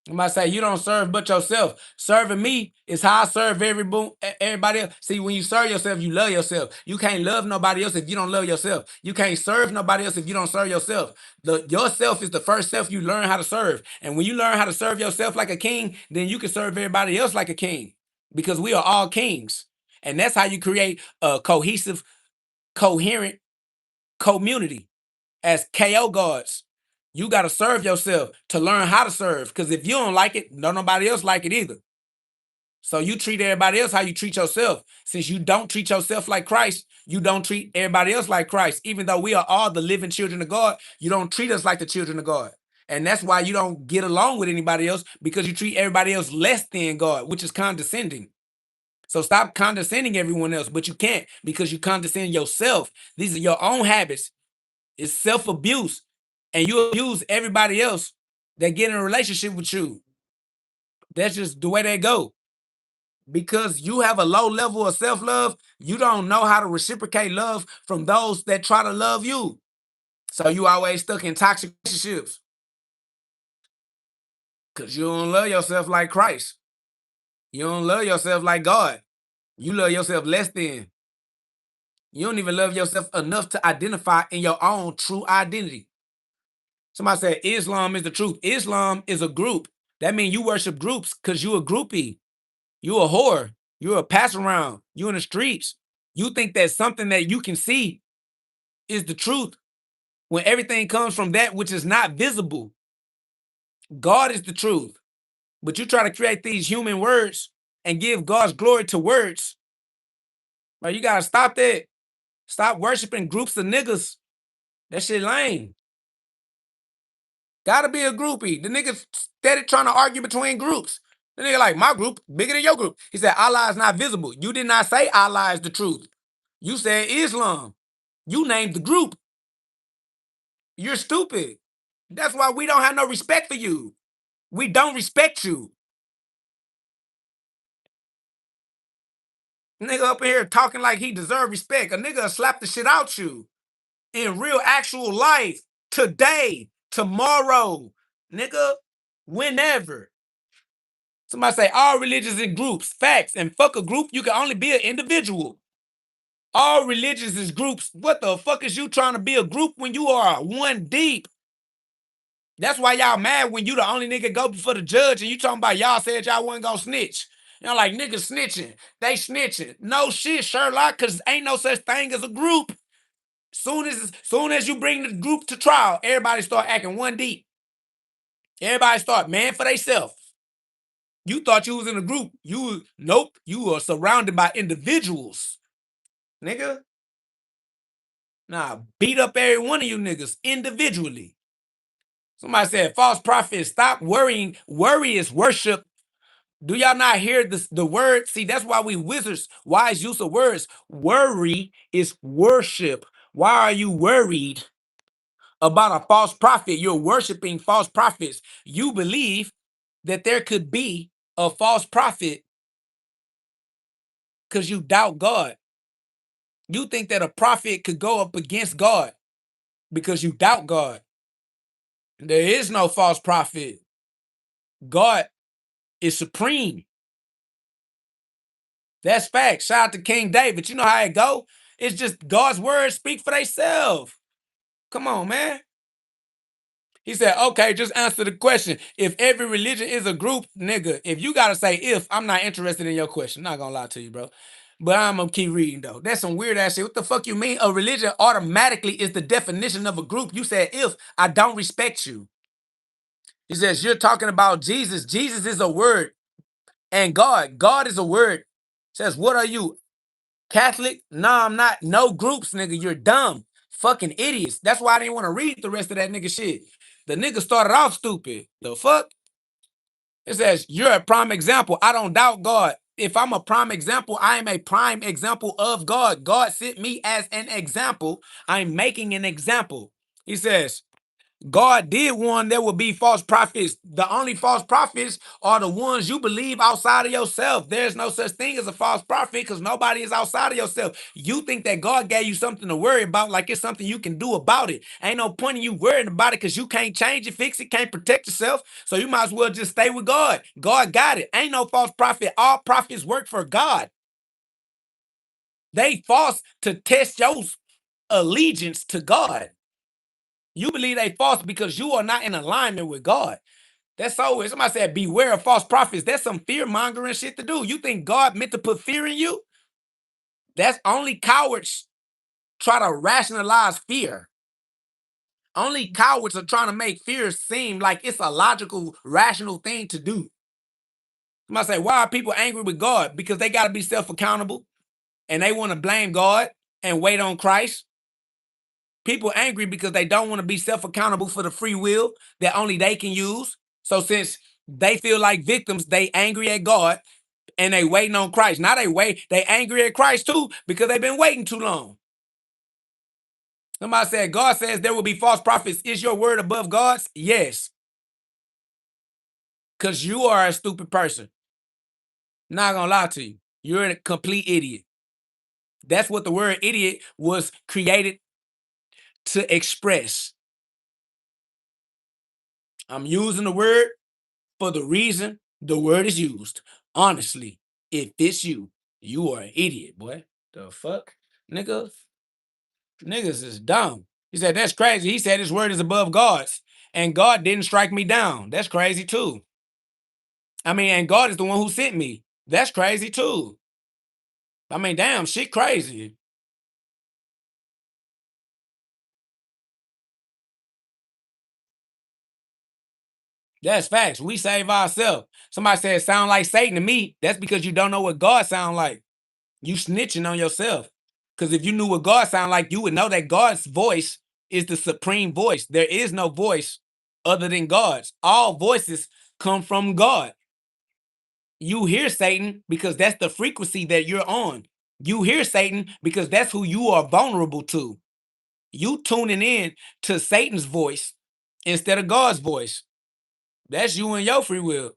I might say you don't serve but yourself. Serving me is how I serve everybody else. See, when you serve yourself, you love yourself. You can't love nobody else if you don't love yourself. You can't serve nobody else if you don't serve yourself. Yourself is the first self you learn how to serve. And when you learn how to serve yourself like a king, then you can serve everybody else like a king. Because we are all kings. And that's how you create a cohesive, coherent community as KO gods. You got to serve yourself to learn how to serve. Because if you don't like it, nobody else like it either. So you treat everybody else how you treat yourself. Since you don't treat yourself like Christ, you don't treat everybody else like Christ. Even though we are all the living children of God, you don't treat us like the children of God. And that's why you don't get along with anybody else, because you treat everybody else less than God, which is condescending. So stop condescending everyone else, but you can't, because you condescend yourself. These are your own habits. It's self-abuse. And you abuse everybody else that get in a relationship with you. That's just the way they go. Because you have a low level of self-love, you don't know how to reciprocate love from those that try to love you. So you always stuck in toxic relationships. Because you don't love yourself like Christ. You don't love yourself like God. You love yourself less than. You don't even love yourself enough to identify in your own true identity. Somebody said Islam is the truth. Islam is a group. That means you worship groups because you a groupie. You a whore. You a pass around. You in the streets. You think that something that you can see is the truth when everything comes from that which is not visible. God is the truth. But you try to create these human words and give God's glory to words. But you gotta stop that. Stop worshiping groups of niggas. That shit lame. Gotta be a groupie. The niggas steady trying to argue between groups. The nigga like, my group bigger than your group. He said Allah is not visible. You did not say Allah is the truth. You said Islam. You named the group. You're stupid. That's why we don't have no respect for you. We don't respect you. Nigga up in here talking like he deserve respect. A nigga slap the shit out you. In real actual life. Today. Tomorrow. Nigga. Whenever. Somebody say all religions in groups. Facts. And fuck a group. You can only be an individual. All religions is groups. What the fuck is you trying to be a group when you are one deep? That's why y'all mad when you the only nigga go before the judge and you talking about y'all said y'all wasn't gonna snitch. Y'all like niggas snitching. They snitching. No shit, Sherlock, cause ain't no such thing as a group. Soon as you bring the group to trial, everybody start acting one deep. Everybody start man for theyself. You thought you was in a group. Nope. You are surrounded by individuals. Nigga. Nah, beat up every one of you niggas individually. Somebody said, false prophets, stop worrying. Worry is worship. Do y'all not hear the word? See, that's why we wizards. Wise use of words. Worry is worship. Why are you worried about a false prophet? You're worshiping false prophets. You believe that there could be a false prophet because you doubt God. You think that a prophet could go up against God because you doubt God. There is no false prophet. God is supreme. That's fact. Shout out to King David. You know how it go? It's just God's words speak for themselves. Come on, man. He said, okay, just answer the question. If every religion is a group, nigga, if you got to say if, I'm not interested in your question. Not going to lie to you, bro. But I'm going to keep reading, though. That's some weird ass shit. What the fuck you mean? A religion automatically is the definition of a group. You said if. I don't respect you. He says, you're talking about Jesus. Jesus is a word. And God is a word. Says, what are you? Catholic? No, I'm not. No groups, nigga. You're dumb. Fucking idiots. That's why I didn't want to read the rest of that nigga shit. The nigga started off stupid. The fuck? It says, you're a prime example. I don't doubt God. If I'm a prime example, I am a prime example of God. God sent me as an example. I'm making an example. He says, God did warn there will be false prophets. The only false prophets are the ones you believe outside of yourself. There's no such thing as a false prophet because nobody is outside of yourself. You think that God gave you something to worry about like it's something you can do about it. Ain't no point in you worrying about it because you can't change it, fix it, can't protect yourself. So you might as well just stay with God. God got it. Ain't no false prophet. All prophets work for God. They false to test your allegiance to God. You believe they false because you are not in alignment with God. That's so weird. Somebody said, beware of false prophets. That's some fear mongering shit to do. You think God meant to put fear in you? That's only cowards try to rationalize fear. Only cowards are trying to make fear seem like it's a logical, rational thing to do. Somebody say, why are people angry with God? Because they got to be self-accountable and they want to blame God and wait on Christ. People angry because they don't want to be self-accountable for the free will that only they can use. So since they feel like victims, they angry at God and they waiting on Christ. Now they angry at Christ too because they've been waiting too long. Somebody said, God says there will be false prophets. Is your word above God's? Yes. Because you are a stupid person. Not gonna lie to you. You're a complete idiot. That's what the word idiot was created to express. I'm using the word for the reason the word is used. Honestly, if it's you, you are an idiot, boy. The fuck? Nigga, niggas is dumb. He said, that's crazy. He said his word is above God's. And God didn't strike me down. That's crazy too. I mean, and God is the one who sent me. That's crazy too. I mean, damn, shit crazy. That's facts. We save ourselves. Somebody said sound like Satan to me. That's because you don't know what God sound like. You snitching on yourself. Because if you knew what God sound like, you would know that God's voice is the supreme voice. There is no voice other than God's. All voices come from God. You hear Satan because that's the frequency that you're on. You hear Satan because that's who you are vulnerable to. You tuning in to Satan's voice instead of God's voice. That's you and your free will.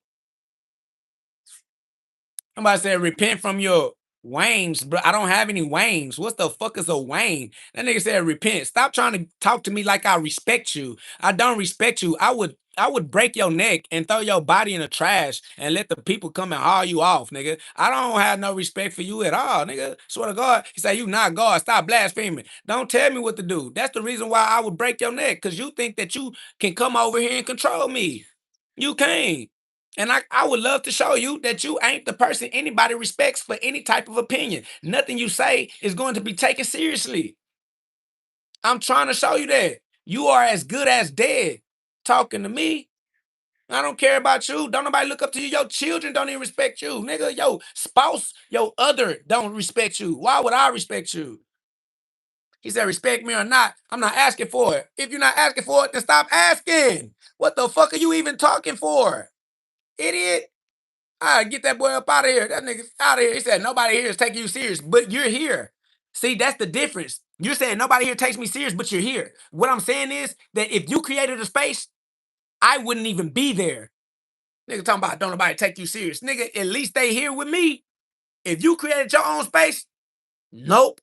Somebody said, repent from your wangs, bro. I don't have any wangs. What the fuck is a wang? That nigga said, repent. Stop trying to talk to me like I respect you. I don't respect you. I would break your neck and throw your body in the trash and let the people come and haul you off, nigga. I don't have no respect for you at all, nigga. Swear to God. He said, you not God. Stop blaspheming. Don't tell me what to do. That's the reason why I would break your neck, because you think that you can come over here and control me. You can't. And I would love to show you that you ain't the person anybody respects for any type of opinion. Nothing you say is going to be taken seriously. I'm trying to show you that. You are as good as dead talking to me. I don't care about you. Don't nobody look up to you. Your children don't even respect you. Nigga, your spouse, your other don't respect you. Why would I respect you? He said, respect me or not, I'm not asking for it. If you're not asking for it, then stop asking. What the fuck are you even talking for? Idiot. Get that boy up out of here. That nigga's out of here. He said, nobody here is taking you serious, but you're here. See, that's the difference. You're saying nobody here takes me serious, but you're here. What I'm saying is that if you created a space, I wouldn't even be there. Nigga talking about don't nobody take you serious. Nigga, at least they here with me. If you created your own space, nope.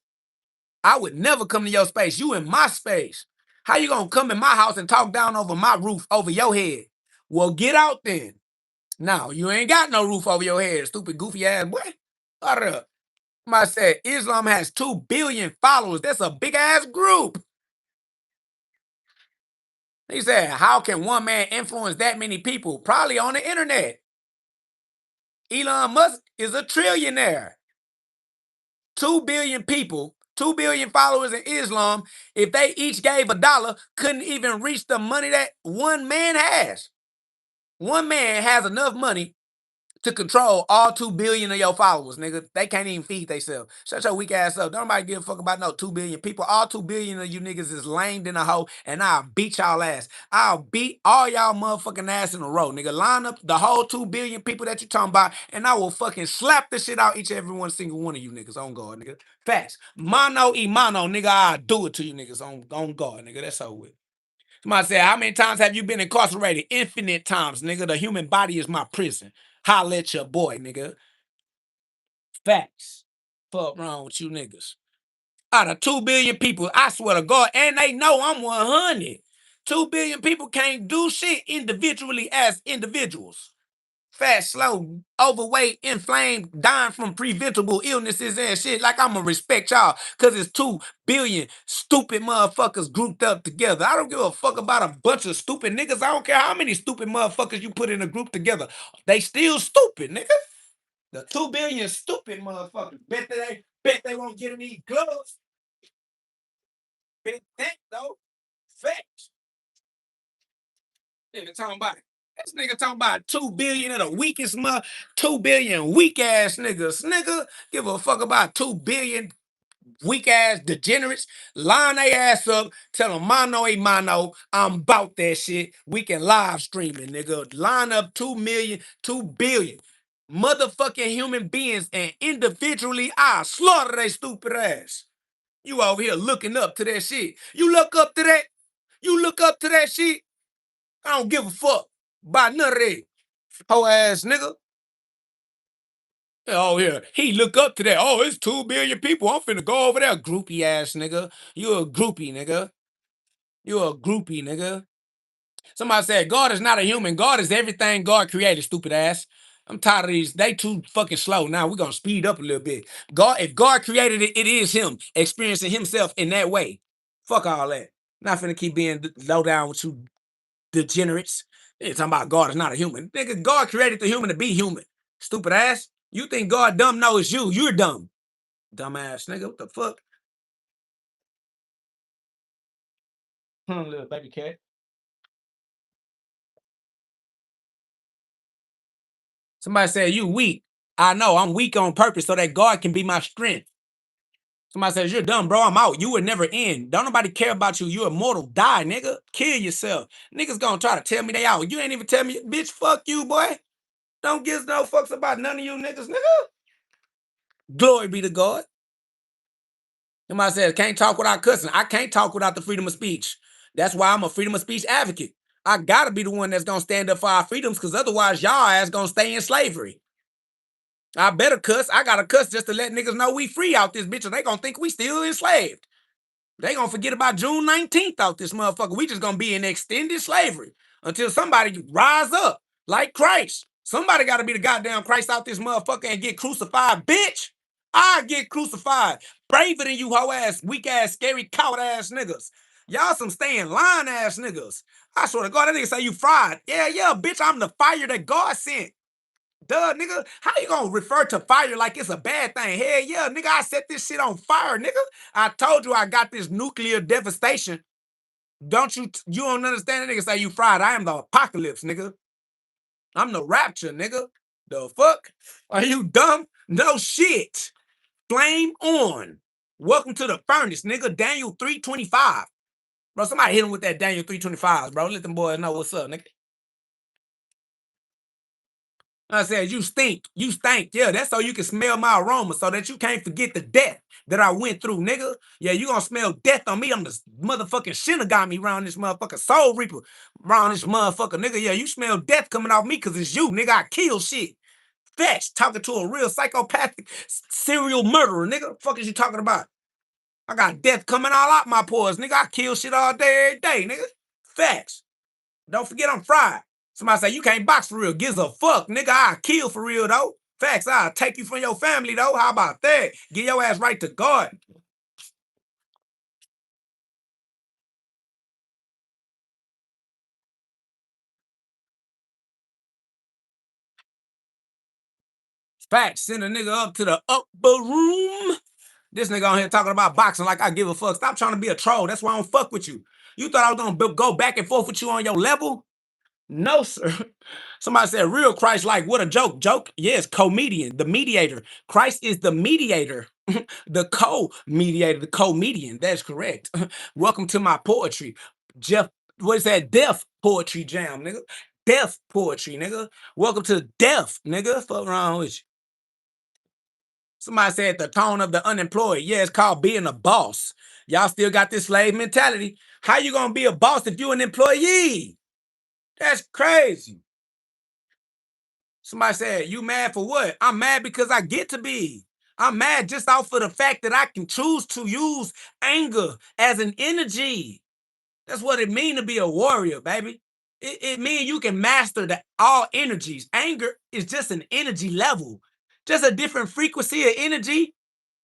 I would never come to your space. You in my space. How you gonna come in my house and talk down over my roof over your head? Well, get out then. Now, you ain't got no roof over your head, stupid goofy ass boy. Shut up. Somebody said Islam has 2 billion followers. That's a big ass group. He said, how can one man influence that many people? Probably on the internet. Elon Musk is a trillionaire. 2 billion people, 2 billion followers in Islam. If they each gave $1, couldn't even reach the money that one man has. One man has enough money to control all 2 billion of your followers, nigga. They can't even feed themselves. Shut your weak ass up. Don't nobody give a fuck about no 2 billion people. All 2 billion of you niggas is lamed in a hole, and I'll beat y'all ass. I'll beat all y'all motherfucking ass in a row, nigga. Line up the whole 2 billion people that you talking about, and I will fucking slap the shit out each and every one single one of you niggas on guard, nigga. Facts. Mano y mano, nigga. I'll do it to you niggas on guard, nigga. That's over with. Somebody said, how many times have you been incarcerated? Infinite times, nigga. The human body is my prison. Holla at your boy, nigga. Facts. Fuck wrong with you niggas. Out of 2 billion people, I swear to God, and they know I'm 100. 2 billion people can't do shit individually as individuals. Fat, slow, overweight, inflamed, dying from preventable illnesses and shit. Like I'ma respect y'all because it's 2 billion stupid motherfuckers grouped up together. I don't give a fuck about a bunch of stupid niggas. I don't care how many stupid motherfuckers you put in a group together. They still stupid, nigga. The 2 billion stupid motherfuckers. Bet they won't get any gloves. Bet that though. Facts. Nigga talking about it. This nigga talking about 2 billion of the weakest 2 billion weak ass niggas. Nigga, give a fuck about 2 billion weak ass degenerates. Line their ass up. Tell them mano a mano. I'm about that shit. We can live stream it, nigga. Line up 2 million, 2 billion motherfucking human beings, and individually I slaughter they stupid ass. You over here looking up to that shit. You look up to that. You look up to that shit. I don't give a fuck about none of that. Hoe ass nigga. Oh, yeah. He look up to that. Oh, it's 2 billion people. I'm finna go over there. Groupie ass nigga. You a groupie, nigga. You a groupie, nigga. Somebody said, God is not a human. God is everything God created, stupid ass. I'm tired of these. They too fucking slow. Now we're gonna speed up a little bit. God, if God created it, it is him experiencing himself in that way. Fuck all that. Not finna keep being low down with you degenerates. They talking about God is not a human. Nigga, God created the human to be human. Stupid ass. You think God dumb? No, it's you. You're dumb. Dumbass nigga. What the fuck? Little baby cat. Somebody said you weak. I know I'm weak on purpose so that God can be my strength. Somebody says you're dumb, bro. I'm out. You would never end. Don't nobody care about you. You're immortal. Die, nigga. Kill yourself. Niggas gonna try to tell me they out. You ain't even tell me, bitch. Fuck you, boy. Don't give no fucks about none of you niggas, nigga. Glory be to God. Somebody says can't talk without cussing. I can't talk without the freedom of speech. That's why I'm a freedom of speech advocate. I gotta be the one that's gonna stand up for our freedoms, because otherwise y'all ass gonna stay in slavery. I better cuss. I gotta cuss just to let niggas know we free out this bitch, or they gonna think we still enslaved. They gonna forget about June 19th out this motherfucker. We just gonna be in extended slavery until somebody rise up like Christ. Somebody gotta be the goddamn Christ out this motherfucker and get crucified, bitch. I get crucified. Braver than you hoe ass, weak ass, scary, coward ass niggas. Y'all some stay in line ass niggas. I swear to God, that nigga say you fried. Yeah, bitch, I'm the fire that God sent. Duh, nigga. How you gonna refer to fire like it's a bad thing? Hell yeah, nigga, I set this shit on fire, nigga. I told you I got this nuclear devastation. You don't understand that nigga say you fried. I am the apocalypse, nigga. I'm the rapture, nigga. The fuck? Are you dumb? No shit. Flame on. Welcome to the furnace, nigga. Daniel 3:25. Bro, somebody hit him with that Daniel 3:25, bro. Let them boys know what's up, nigga. I said, you stink. You stank. Yeah, that's so you can smell my aroma so that you can't forget the death that I went through, nigga. Yeah, you gonna smell death on me. I'm the motherfucking Shinigami around this motherfucker. Soul Reaper around this motherfucker, nigga. Yeah, you smell death coming off me because it's you, nigga. I kill shit. Fetch, talking to a real psychopathic serial murderer, nigga. Fuck is you talking about? I got death coming all out my pores, nigga. I kill shit all day, every day, nigga. Facts. Don't forget I'm fried. Somebody say you can't box for real. Gives a fuck, nigga. I kill for real though. Facts. I'll take you from your family though. How about that? Get your ass right to God. Facts. Send a nigga up to the upper room. This nigga on here talking about boxing like I give a fuck. Stop trying to be a troll. That's why I don't fuck with you. You thought I was gonna go back and forth with you on your level? No, sir. Somebody said, real Christ, like, what a joke. Joke? Yes, comedian, the mediator. Christ is the mediator, the co-mediator, the comedian. That's correct. Welcome to my poetry. Jeff, what is that? Deaf poetry jam, nigga. Deaf poetry, nigga. Welcome to deaf, nigga. Fuck wrong with you. Somebody said the tone of the unemployed. Yeah, it's called being a boss. Y'all still got this slave mentality. How you gonna be a boss if you an employee? That's crazy. Somebody said, you mad for what? I'm mad because I get to be. I'm mad just off of the fact that I can choose to use anger as an energy. That's what it means to be a warrior, baby. It means you can master all energies. Anger is just an energy level, just a different frequency of energy.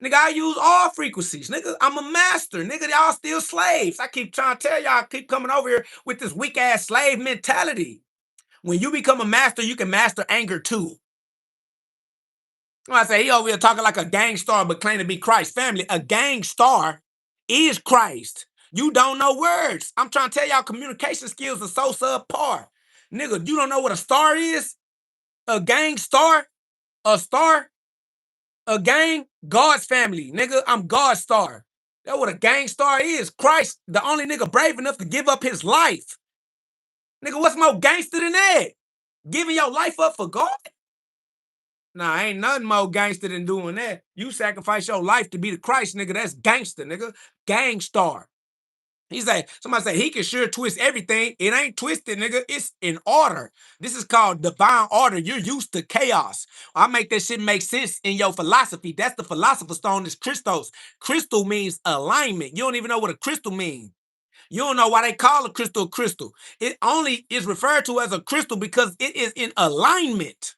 Nigga, I use all frequencies. Nigga, I'm a master. Nigga, y'all still slaves. I keep trying to tell y'all, I keep coming over here with this weak ass slave mentality. When you become a master, you can master anger too. I say he over here talking like a gang star, but claiming to be Christ. Family, a gang star is Christ. You don't know words. I'm trying to tell y'all, communication skills are so subpar. Nigga, you don't know what a star is? A gang star? A star? A gang? God's family. Nigga, I'm God's star. That's what a gang star is. Christ, the only nigga brave enough to give up his life. Nigga, what's more gangster than that? Giving your life up for God? Nah, ain't nothing more gangster than doing that. You sacrifice your life to be the Christ, nigga. That's gangster, nigga. Gang star. Somebody say he can sure twist everything. It ain't twisted, nigga. It's in order. This is called divine order. You're used to chaos. I make that shit make sense in your philosophy. That's the philosopher's stone, is Christos. Crystal means alignment. You don't even know what a crystal means. You don't know why they call a crystal crystal. It only is referred to as a crystal because it is in alignment.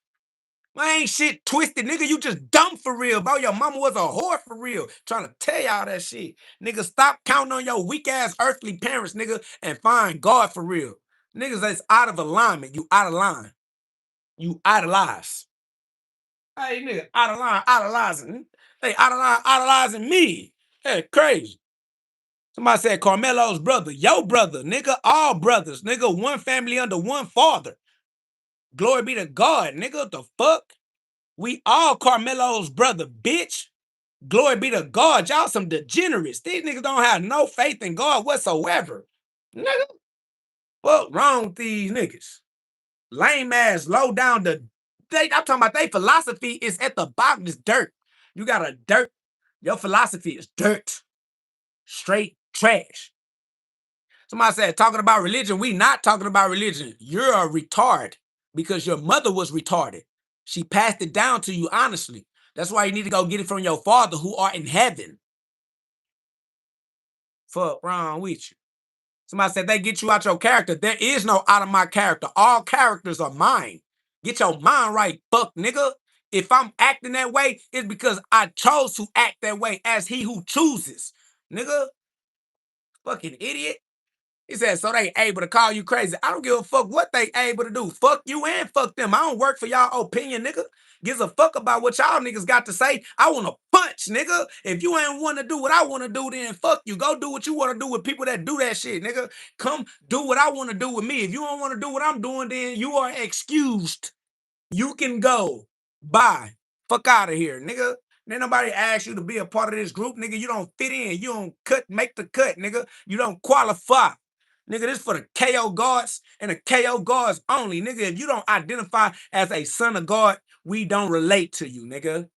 Man, ain't shit twisted, nigga. You just dumb for real, bro. Your mama was a whore for real. Trying to tell y'all that shit. Nigga, stop counting on your weak ass earthly parents, nigga, and find God for real. Niggas that's out of alignment. You out of line. You idolize. Hey, nigga, out of line, idolizing. They out of line, idolizing me. Hey, crazy. Somebody said Carmelo's brother. Your brother, nigga. All brothers, nigga. One family under one father. Glory be to God, nigga. The fuck? We all Carmelo's brother, bitch. Glory be to God. Y'all some degenerates. These niggas don't have no faith in God whatsoever. Nigga, what wrong with these niggas? Lame ass, low down I'm talking about their philosophy is at the bottom. It's dirt. You got a dirt. Your philosophy is dirt. Straight trash. Somebody said, talking about religion. We not talking about religion. You're a retard because your mother was retarded. She passed it down to you honestly. That's why you need to go get it from your father who are in heaven. Fuck wrong with you. Somebody said they get you out your character. There is no out of my character. All characters are mine. Get your mind right, fuck nigga. If I'm acting that way, it's because I chose to act that way as he who chooses. Nigga, fucking idiot. He said, so they able to call you crazy. I don't give a fuck what they able to do. Fuck you and fuck them. I don't work for y'all opinion, nigga. Gives a fuck about what y'all niggas got to say. I want to punch, nigga. If you ain't want to do what I want to do, then fuck you. Go do what you want to do with people that do that shit, nigga. Come do what I want to do with me. If you don't want to do what I'm doing, then you are excused. You can go. Bye. Fuck out of here, nigga. Ain't nobody ask you to be a part of this group, nigga. You don't fit in. You don't make the cut, nigga. You don't qualify. Nigga, this for the KO gods and the KO gods only. Nigga, if you don't identify as a son of God, we don't relate to you, nigga.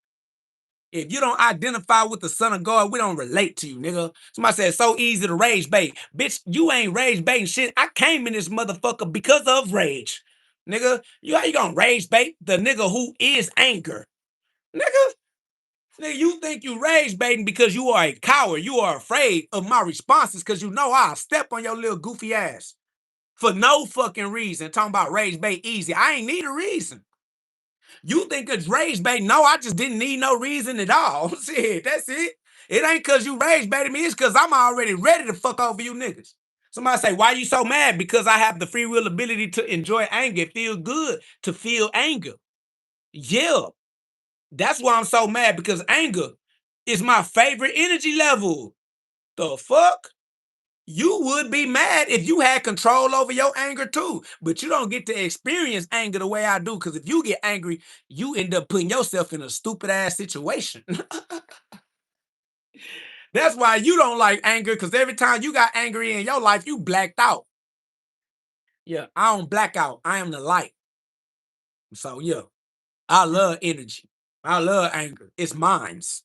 If you don't identify with the son of God, we don't relate to you, nigga. Somebody said it's so easy to rage bait. Bitch, you ain't rage baiting shit. I came in this motherfucker because of rage. Nigga, how you gonna rage bait the nigga who is anger? Nigga, you think you rage baiting because you are a coward. You are afraid of my responses because you know I'll step on your little goofy ass. For no fucking reason. Talking about rage bait easy. I ain't need a reason. You think it's rage bait? No, I just didn't need no reason at all. Shit, that's it. It ain't because you rage baiting me. It's because I'm already ready to fuck over you niggas. Somebody say, why you so mad? Because I have the free will ability to enjoy anger. It feels good to feel anger. Yeah. That's why I'm so mad, because anger is my favorite energy level. The fuck? You would be mad if you had control over your anger too, but you don't get to experience anger the way I do, because if you get angry, you end up putting yourself in a stupid ass situation. That's why you don't like anger, because every time you got angry in your life, you blacked out. Yeah, I don't black out. I am the light. So yeah, I love energy. I love anger. It's mine's.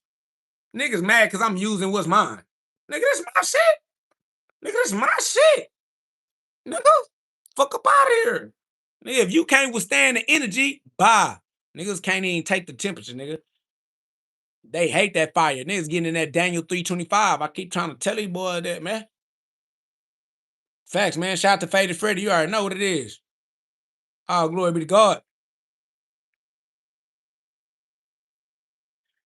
Niggas mad because I'm using what's mine. Nigga, that's my shit. Nigga, that's my shit. Nigga, fuck up out of here. Nigga, if you can't withstand the energy, bye. Niggas can't even take the temperature, nigga. They hate that fire. Niggas getting in that Daniel 325. I keep trying to tell you boy that, man. Facts, man. Shout out to Faded Freddy. You already know what it is. Oh, glory be to God.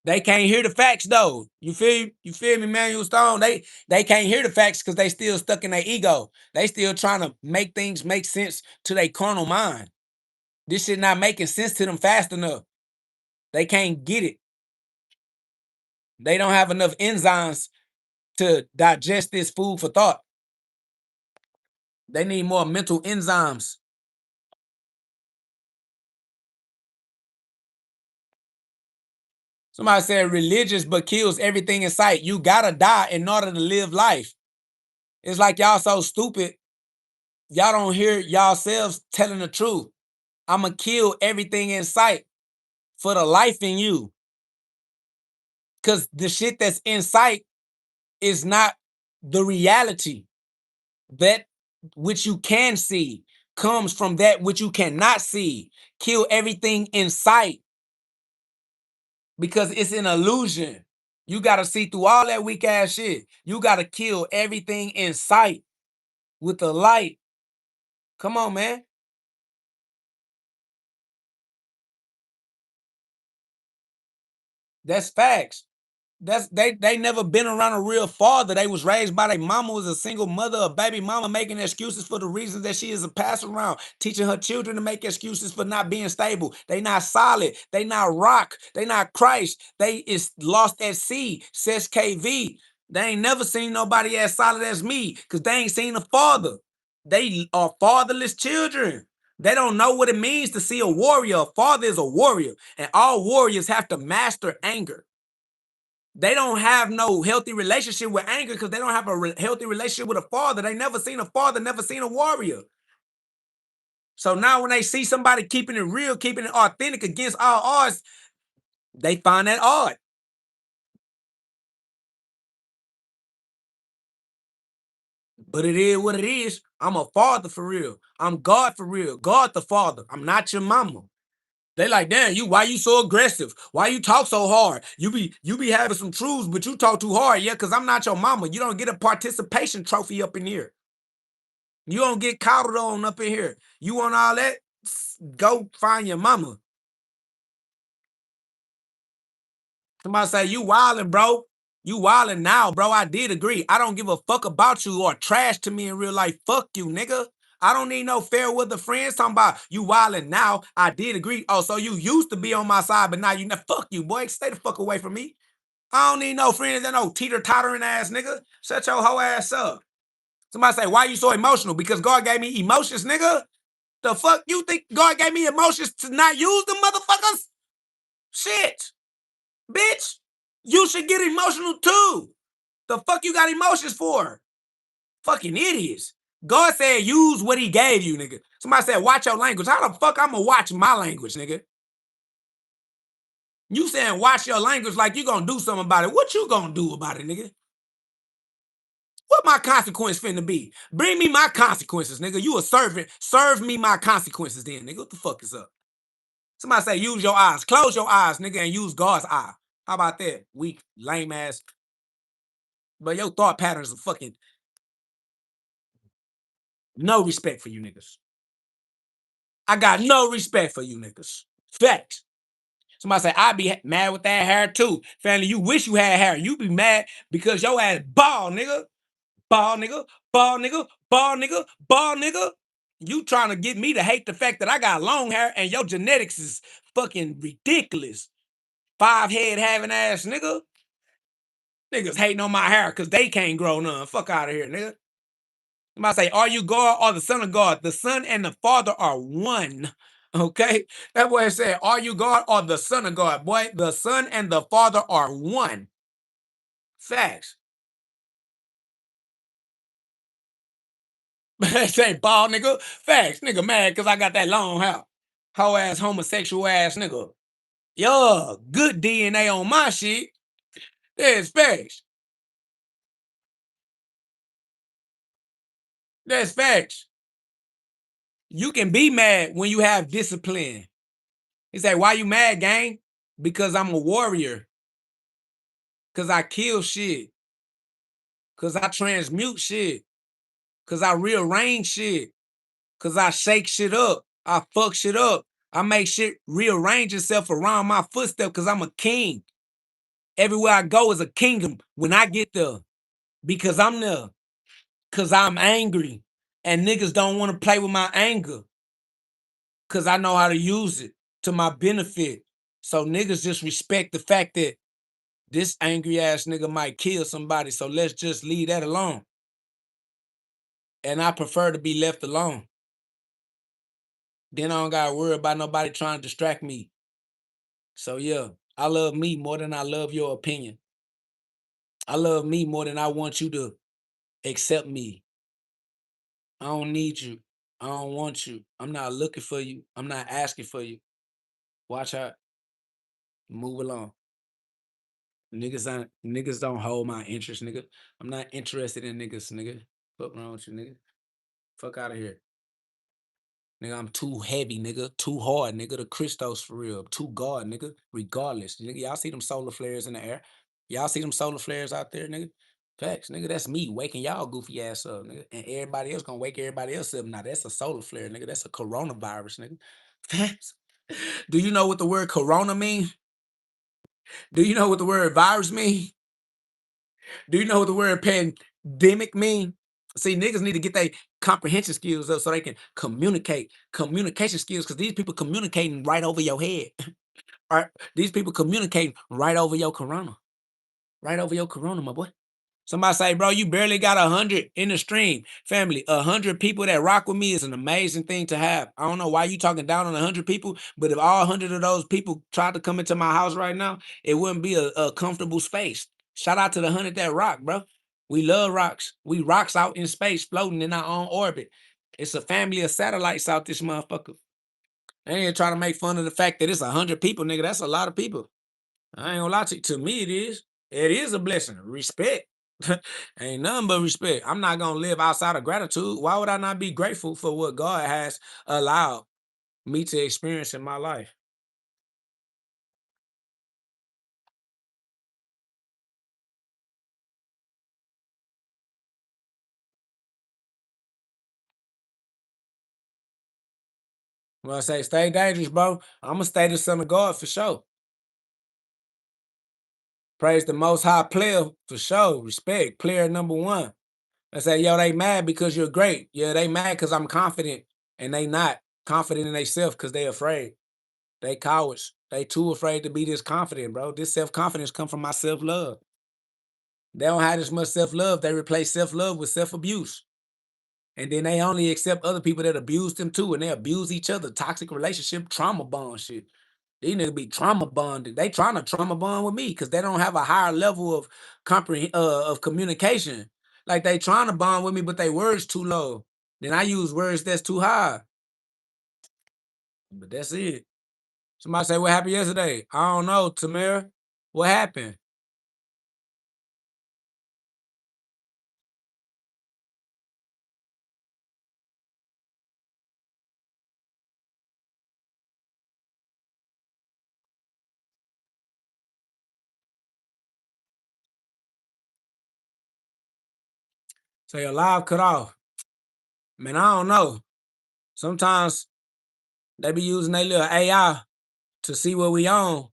They can't hear the facts though. You feel me, Manuel Stone? They can't hear the facts because they still stuck in their ego. They still trying to make things make sense to their carnal mind. This shit not making sense to them fast enough. They can't get it. They don't have enough enzymes to digest this food for thought. They need more mental enzymes. Somebody said religious but kills everything in sight. You gotta die in order to live life. It's like y'all so stupid. Y'all don't hear yourselves telling the truth. I'ma kill everything in sight for the life in you. Cause the shit that's in sight is not the reality. That which you can see comes from that which you cannot see. Kill everything in sight because it's an illusion. You got to see through all that weak ass shit. You got to kill everything in sight with the light. Come on, man. That's facts. They never been around a real father. They was raised by their mama, was a single mother, a baby mama, making excuses for the reasons that she is a pass around, teaching her children to make excuses for not being stable. They not solid. They not rock. They not Christ. They is lost at sea. Says KV. They ain't never seen nobody as solid as me because they ain't seen a father. They are fatherless children. They don't know what it means to see a warrior. A father is a warrior, and all warriors have to master anger. They don't have no healthy relationship with anger because they don't have a healthy relationship with a father. They never seen a father, never seen a warrior. So now when they see somebody keeping it real, keeping it authentic against all odds, they find that odd. But it is what it is. I'm a father for real. I'm God for real. God the Father. I'm not your mama. They like, damn, why you so aggressive? Why you talk so hard? You be having some truths, but you talk too hard. Yeah, because I'm not your mama. You don't get a participation trophy up in here. You don't get coddled on up in here. You want all that? Go find your mama. Somebody say, you wildin', bro. You wildin' now, bro. I did agree. I don't give a fuck about you or trash to me in real life. Fuck you, nigga. I don't need no fair weather friends talking about you wildin' now. I did agree. Oh, so you used to be on my side, but now you fuck you, boy. Stay the fuck away from me. I don't need no friends that no teeter-tottering ass nigga. Shut your whole ass up. Somebody say, why you so emotional? Because God gave me emotions, nigga. The fuck you think God gave me emotions to not use them motherfuckers? Shit. Bitch. You should get emotional too. The fuck you got emotions for? Fucking idiots. God said use what he gave you, nigga. Somebody said watch your language. How the fuck I'ma watch my language, nigga? You saying watch your language like you gonna do something about it. What you gonna do about it, nigga? What my consequence finna be? Bring me my consequences, nigga. You a servant. Serve me my consequences then, nigga. What the fuck is up? Somebody say use your eyes. Close your eyes, nigga, and use God's eye. How about that? Weak, lame ass. But your thought patterns are fucking no respect for you niggas. I got no respect for you niggas. Facts. Somebody say, I be mad with that hair too. Family, you wish you had hair. You be mad because your ass bald, nigga. Bald nigga, bald nigga, bald nigga, bald nigga. You trying to get me to hate the fact that I got long hair and your genetics is fucking ridiculous. 5 head having ass nigga. Niggas hating on my hair because they can't grow none. Fuck out of here, nigga. Somebody say, are you God or the Son of God? The Son and the Father are one. Okay? That boy said, are you God or the Son of God? Boy, the Son and the Father are one. Facts. Say bald nigga. Facts. Nigga mad because I got that long hair. Hoe ass homosexual ass nigga. Yo, good DNA on my shit. That's facts. That's facts. You can be mad when you have discipline. He say, why you mad, gang? Because I'm a warrior. Because I kill shit. Because I transmute shit. Because I rearrange shit. Because I shake shit up. I fuck shit up. I make shit rearrange itself around my footsteps because I'm a king. Everywhere I go is a kingdom when I get there. Because I'm there. Because I'm angry. And niggas don't want to play with my anger. Because I know how to use it to my benefit. So niggas just respect the fact that this angry ass nigga might kill somebody. So let's just leave that alone. And I prefer to be left alone. Then I don't gotta worry about nobody trying to distract me. So yeah, I love me more than I love your opinion. I love me more than I want you to accept me. I don't need you. I don't want you. I'm not looking for you. I'm not asking for you. Watch out. Move along. Niggas don't hold my interest, nigga. I'm not interested in niggas, nigga. Fuck wrong with you, nigga. Fuck out of here. Nigga, I'm too heavy, nigga. Too hard, nigga. The Christos for real. Too God, nigga. Regardless. Nigga, y'all see them solar flares in the air? Y'all see them solar flares out there, nigga? Facts, nigga. That's me waking y'all goofy ass up, nigga. And everybody else gonna wake everybody else up. Now that's a solar flare, nigga. That's a coronavirus, nigga. Facts. Do you know what the word corona means? Do you know what the word virus mean? Do you know what the word pandemic mean? See, niggas need to get their comprehension skills up so they can communication skills, because these people communicating right over your head. All right, these people communicating right over your corona. Right over your corona, my boy. Somebody say, bro, you barely got 100 in the stream. Family, 100 people that rock with me is an amazing thing to have. I don't know why you talking down on 100 people, but if all 100 of those people tried to come into my house right now, it wouldn't be a comfortable space. Shout out to the 100 that rock, bro. We love rocks. We rocks out in space, floating in our own orbit. It's a family of satellites out this motherfucker. They ain't trying to make fun of the fact that it's 100 people, nigga. That's a lot of people. I ain't gonna lie to you. To me, it is. It is a blessing. Respect. Ain't nothing but respect. I'm not gonna live outside of gratitude. Why would I not be grateful for what God has allowed me to experience in my life? When I say stay dangerous, bro, I'm gonna stay the son of God for sure. Praise the most high player for sure. Respect. Player number one. I say, yo, they mad because you're great. Yeah, they mad because I'm confident. And they not confident in themselves because they afraid. They cowards. They too afraid to be this confident, bro. This self-confidence come from my self-love. They don't have this much self-love. They replace self-love with self-abuse. And then they only accept other people that abuse them too. And they abuse each other. Toxic relationship, trauma bond shit. These niggas be trauma bonded. They trying to trauma bond with me because they don't have a higher level of of communication. Like they trying to bond with me, but they words too low. Then I use words that's too high. But that's it. Somebody say, what happened yesterday? I don't know, Tamara. What happened? Say a live cut off. Man, I don't know. Sometimes they be using their little AI to see what we on.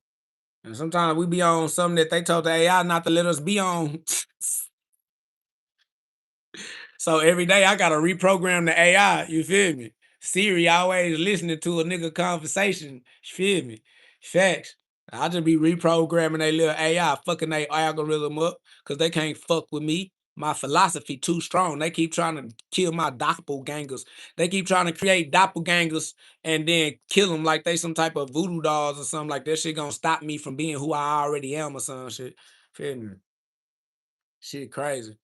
And sometimes we be on something that they told the AI not to let us be on. So every day I gotta reprogram the AI, you feel me? Siri always listening to a nigga conversation, you feel me? Facts. I just be reprogramming their little AI, fucking their algorithm up, because they can't fuck with me. My philosophy too strong. They keep trying to kill my doppelgangers. They keep trying to create doppelgangers and then kill them like they some type of voodoo dolls or something like that. Shit gonna stop me from being who I already am or some shit. Feel me? Shit crazy.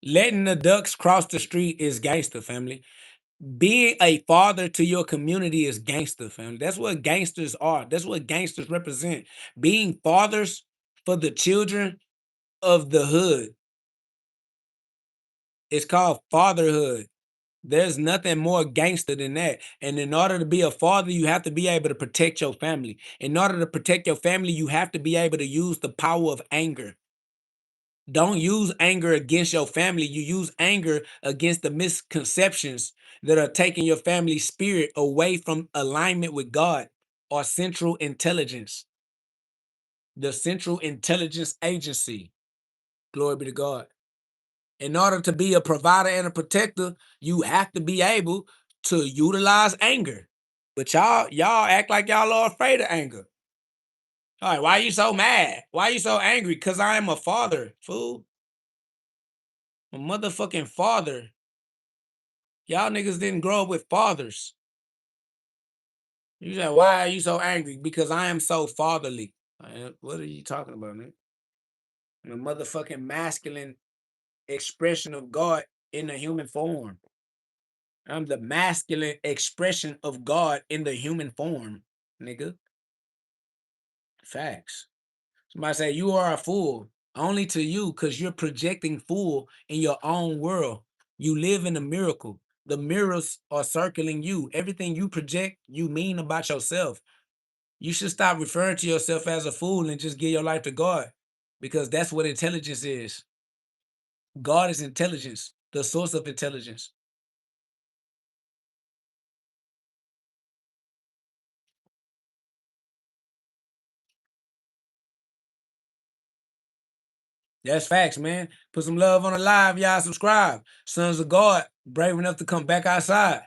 Letting the ducks cross the street is gangster, family. Being a father to your community is gangster, family. That's what gangsters are. That's what gangsters represent. Being fathers for the children of the hood. It's called fatherhood. There's nothing more gangster than that. And in order to be a father, you have to be able to protect your family. In order to protect your family, you have to be able to use the power of anger. Don't use anger against your family. You use anger against the misconceptions that are taking your family spirit away from alignment with God or central intelligence, the Central Intelligence Agency. Glory be to God. In order to be a provider and a protector, you have to be able to utilize anger. But y'all act like y'all are afraid of anger. All right, why are you so mad? Why are you so angry? Because I am a father, fool. A motherfucking father. Y'all niggas didn't grow up with fathers. You said, why are you so angry? Because I am so fatherly. What are you talking about, man? I'm a motherfucking masculine expression of God in the human form. I'm the masculine expression of God in the human form, nigga. Facts. Somebody say, you are a fool. Only to you, because you're projecting fool in your own world. You live in a miracle. The mirrors are circling you. Everything you project, you mean about yourself. You should stop referring to yourself as a fool and just give your life to God, because that's what intelligence is. God is intelligence. the source of intelligence. That's facts, man. Put some love on the live. Y'all subscribe. Sons of God, brave enough to come back outside.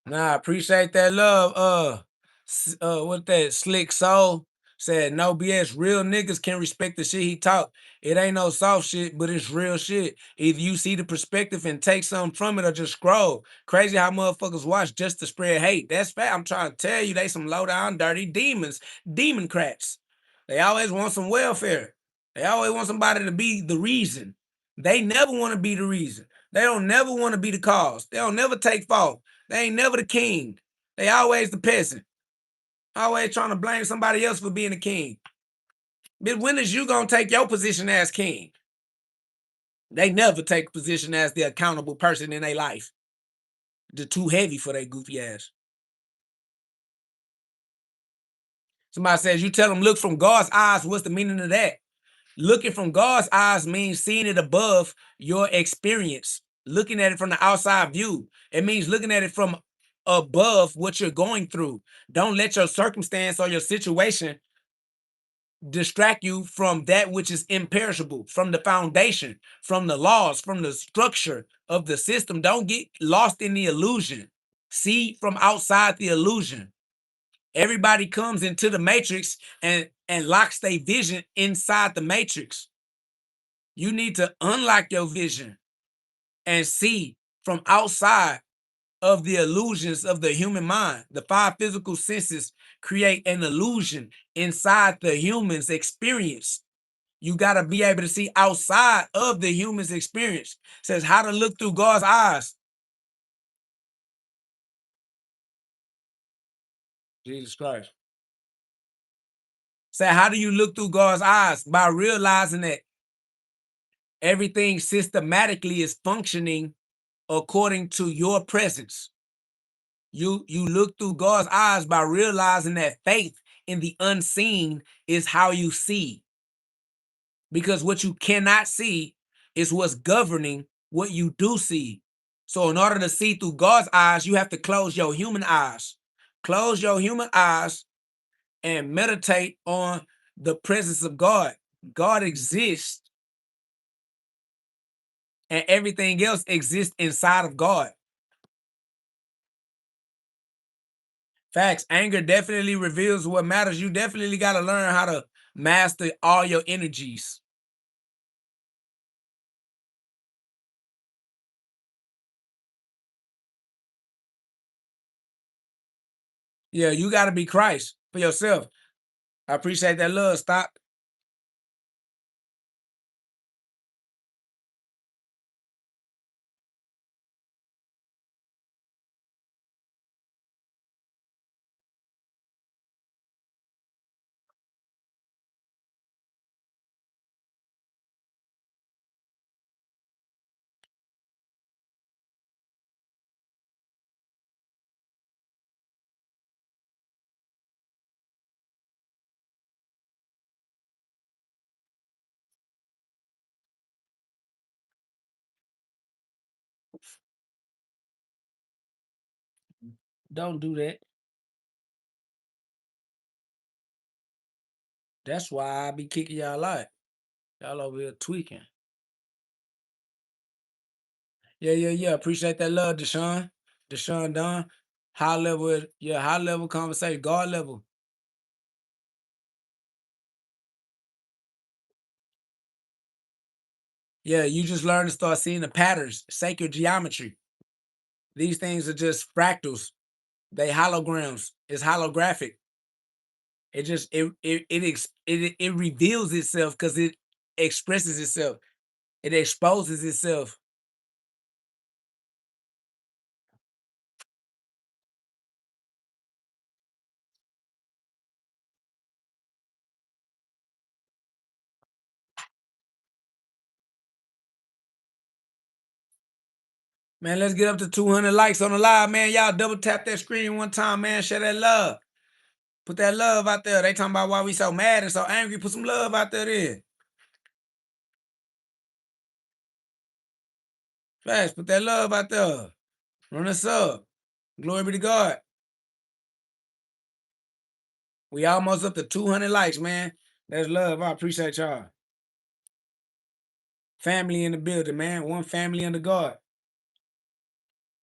Nah, I appreciate that love. What that slick soul said, no BS. Real niggas can respect the shit he talk. It ain't no soft shit, but it's real shit. Either you see the perspective and take something from it or just scroll. Crazy how motherfuckers watch just to spread hate. That's fact. I'm trying to tell you, they some low down dirty demons, democrats. They always want some welfare. They always want somebody to be the reason. They never want to be the reason. They don't never want to be the cause. They don't never take fault. They ain't never the king. They always the peasant. Always trying to blame somebody else for being the king. But when is you gonna take your position as king? They never take a position as the accountable person in their life. They're too heavy for their goofy ass. Somebody says, you tell them, look from God's eyes. What's the meaning of that? Looking from God's eyes means seeing it above your experience. Looking at it from the outside view. It means looking at it from above what you're going through. Don't let your circumstance or your situation distract you from that which is imperishable, from the foundation, from the laws, from the structure of the system. Don't get lost in the illusion. See from outside the illusion. Everybody comes into the matrix and locks their vision inside the matrix. You need to unlock your vision and see from outside of the illusions of the human mind. The five physical senses create an illusion inside the human's experience. You got to be able to see outside of the human's experience. It says how to look through God's eyes. Jesus Christ. Say, how do you look through God's eyes? By realizing that everything systematically is functioning according to your presence. You look through God's eyes by realizing that faith in the unseen is how you see. Because what you cannot see is what's governing what you do see. So in order to see through God's eyes, you have to close your human eyes. Close your human eyes and meditate on the presence of God. God exists and everything else exists inside of God. Facts. Anger definitely reveals what matters. You definitely got to learn how to master all your energies. Yeah, you got to be Christ for yourself. I appreciate that love. Stop. Don't do that. That's why I be kicking y'all out. Y'all over here tweaking. Yeah. Appreciate that love, Deshaun. Deshaun Don. High level, yeah, high level conversation, God level. Yeah, you just learn to start seeing the patterns, sacred geometry. These things are just fractals. They holograms. It's holographic. It just it reveals itself because it expresses itself. It exposes itself. Man, let's get up to 200 likes on the live, man. Y'all double tap that screen one time, man. Share that love. Put that love out there. They talking about why we so mad and so angry. Put some love out there then. Facts, put that love out there. Run us up. Glory be to God. We almost up to 200 likes, man. That's love. I appreciate y'all. Family in the building, man. One family under God.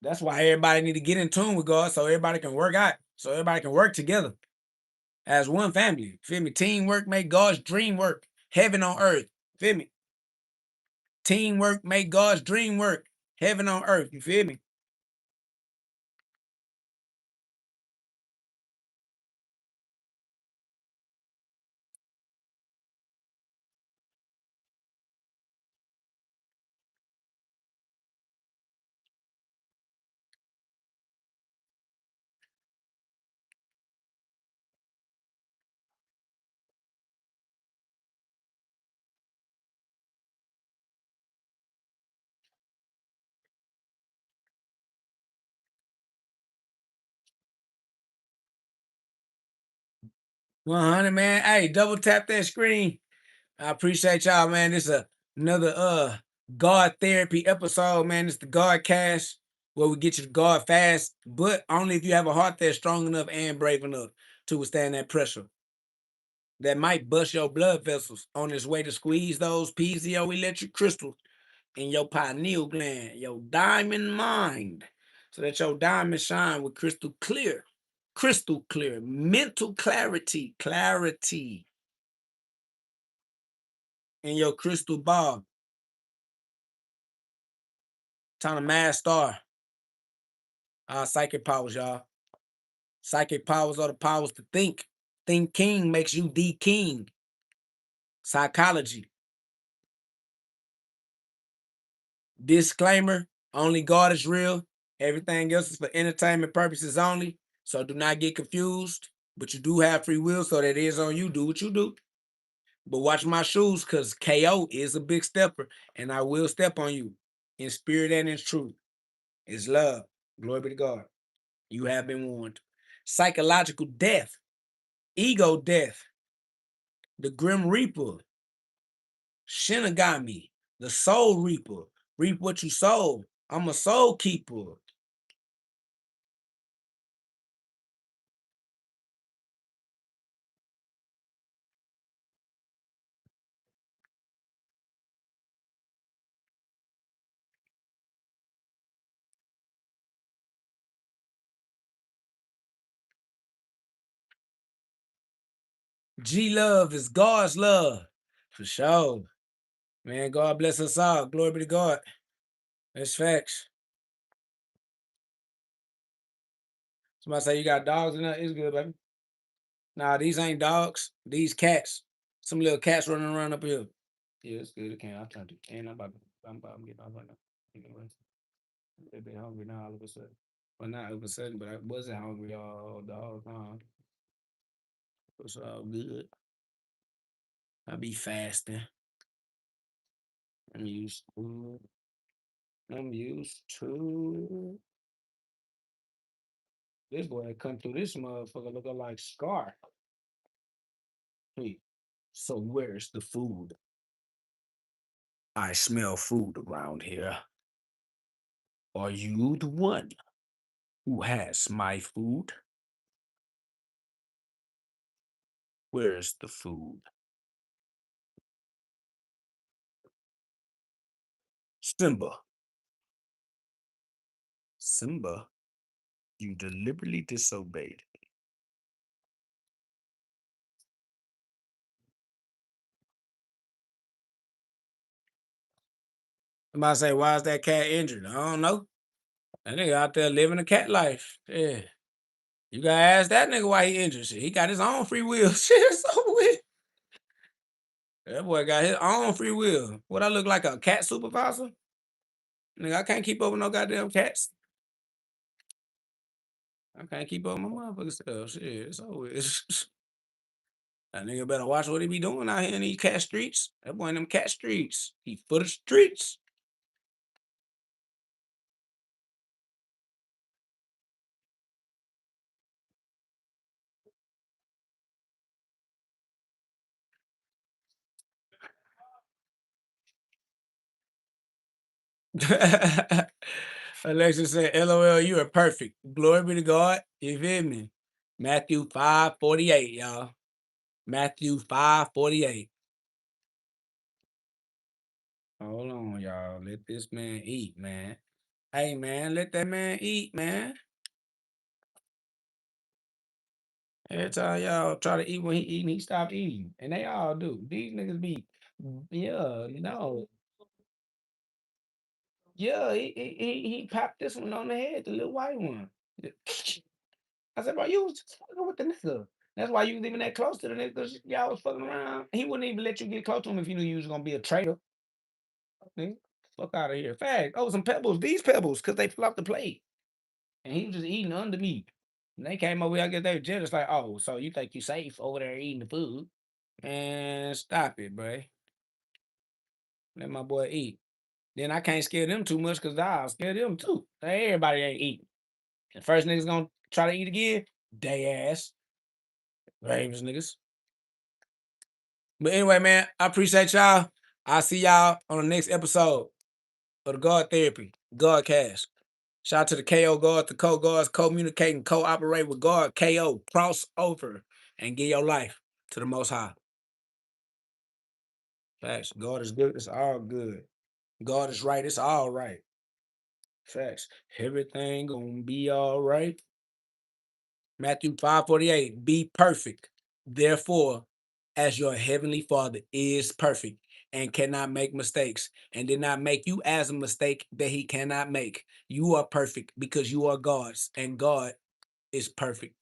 That's why everybody need to get in tune with God so everybody can work out. So everybody can work together as one family. Feel me? Teamwork make God's dream work. Heaven on earth. Feel me? Teamwork make God's dream work. Heaven on earth. You feel me? $100, man. Hey, double tap that screen. I appreciate y'all, man. This is another God therapy episode, man. It's the GhODCast where we get you to God fast, but only if you have a heart that's strong enough and brave enough to withstand that pressure. That might bust your blood vessels on its way to squeeze those piezoelectric crystals in your pineal gland, your diamond mind, so that your diamond shine with crystal clear, mental clarity in your crystal ball. Time to mass star. Psychic powers, y'all. Psychic powers are the powers to think. Thinking makes you the king. Psychology. Disclaimer, only God is real. Everything else is for entertainment purposes only. So do not get confused. But you do have free will, so that is on you. Do what you do. But watch my shoes, because KO is a big stepper, and I will step on you in spirit and in truth. It's love. Glory be to God. You have been warned. Psychological death. Ego death. The Grim Reaper. Shinigami. The Soul Reaper. Reap what you sow. I'm a soul keeper. G-love is God's love. For sure. Man, God bless us all. Glory be to God. That's facts. Somebody say you got dogs in there? It's good, baby. Nah, these ain't dogs. These cats. Some little cats running around up here. Yeah, it's good. It can. I'm trying to. And I'm about to get off right now. They've been hungry now all of a sudden. Well, not all of a sudden, but I wasn't hungry all the whole time. It's all good. I be fasting. I'm used to it. I'm used to this boy come through this motherfucker looking like Scar. Hey, so where's the food? I smell food around here. Are you the one who has my food? Where's the food? Simba. Simba, you deliberately disobeyed. Somebody say, why is that cat injured? I don't know. That nigga out there living a cat life. Yeah. You gotta ask that nigga why he injured. Shit, he got his own free will. Shit, so weird. That boy got his own free will. What I look like, a cat supervisor? Nigga, I can't keep up with no goddamn cats. I can't keep up with my motherfucking stuff. Shit, it's over. That nigga better watch what he be doing out here in these cat streets. That boy in them cat streets. He for the streets. Alexa said, LOL, you are perfect. Glory be to God. You feel me? Matthew 5:48, y'all. Matthew 5:48. Hold on, y'all. Let this man eat, man. Hey, man, let that man eat, man. Every time y'all try to eat when he eating, he stopped eating. And they all do. These niggas be, yeah, Yeah, he popped this one on the head, the little white one. I said, bro, you was just fucking with the nigga. That's why you was even that close to the nigga, because y'all was fucking around. He wouldn't even let you get close to him if you knew you was gonna be a traitor. Nigga, fuck out of here. Fact. Oh, some pebbles. These pebbles, because they fell off the plate. And he was just eating under me. And they came over here, I guess they were jealous, like, oh, so you think you safe over there eating the food? Man, stop it, bro. Let my boy eat. Then I can't scare them too much because I'll scare them too. Everybody ain't eating. The first niggas gonna try to eat again, they ass. Ravens niggas. But anyway, man, I appreciate y'all. I'll see y'all on the next episode of the God Therapy, GhODCast. Shout out to the KO God, the co-gods, communicating, cooperate with God, KO, cross over, and give your life to the Most High. Facts. God is good. It's all good. God is right. It's all right. Facts. Everything gonna be all right. Matthew 5:48. Be perfect. Therefore, as your heavenly Father is perfect and cannot make mistakes, and did not make you as a mistake that he cannot make. You are perfect because you are God's, and God is perfect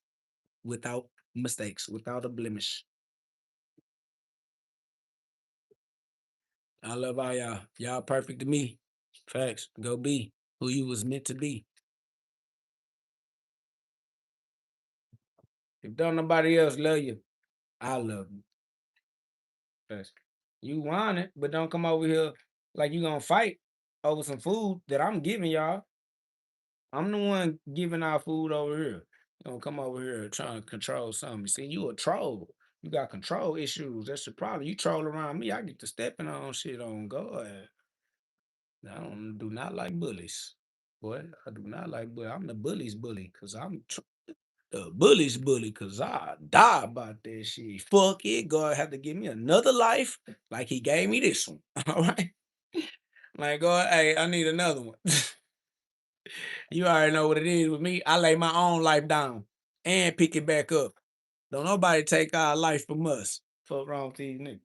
without mistakes, without a blemish. I love all y'all. Y'all perfect to me. Facts. Go be who you was meant to be. If don't nobody else love you, I love you. Facts. You want it, but don't come over here like you gonna fight over some food that I'm giving y'all. I'm the one giving our food over here. You don't come over here trying to control something. See, you a troll. You got control issues. That's the problem. You troll around me, I get to stepping on shit on God. I don't do not like bullies. Boy, I do not like bullies. I'm the bully's bully because the bully's bully because I die about that shit. Fuck it. God have to give me another life like he gave me this one. All right. Like, God, hey, I need another one. You already know what it is with me. I lay my own life down and pick it back up. Don't nobody take our life from us. Fuck wrong with these niggas.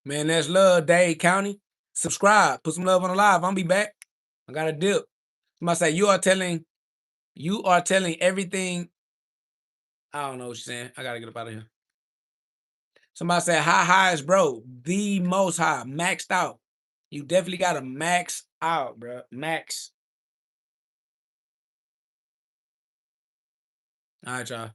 Man, that's love, Dade County. Subscribe. Put some love on the live. I'll be back. I got a dip. Somebody say you are telling everything. I don't know what you're saying. I gotta get up out of here. Somebody said how high is bro? The most high. Maxed out. You definitely gotta max out, bro. Max. All right, y'all.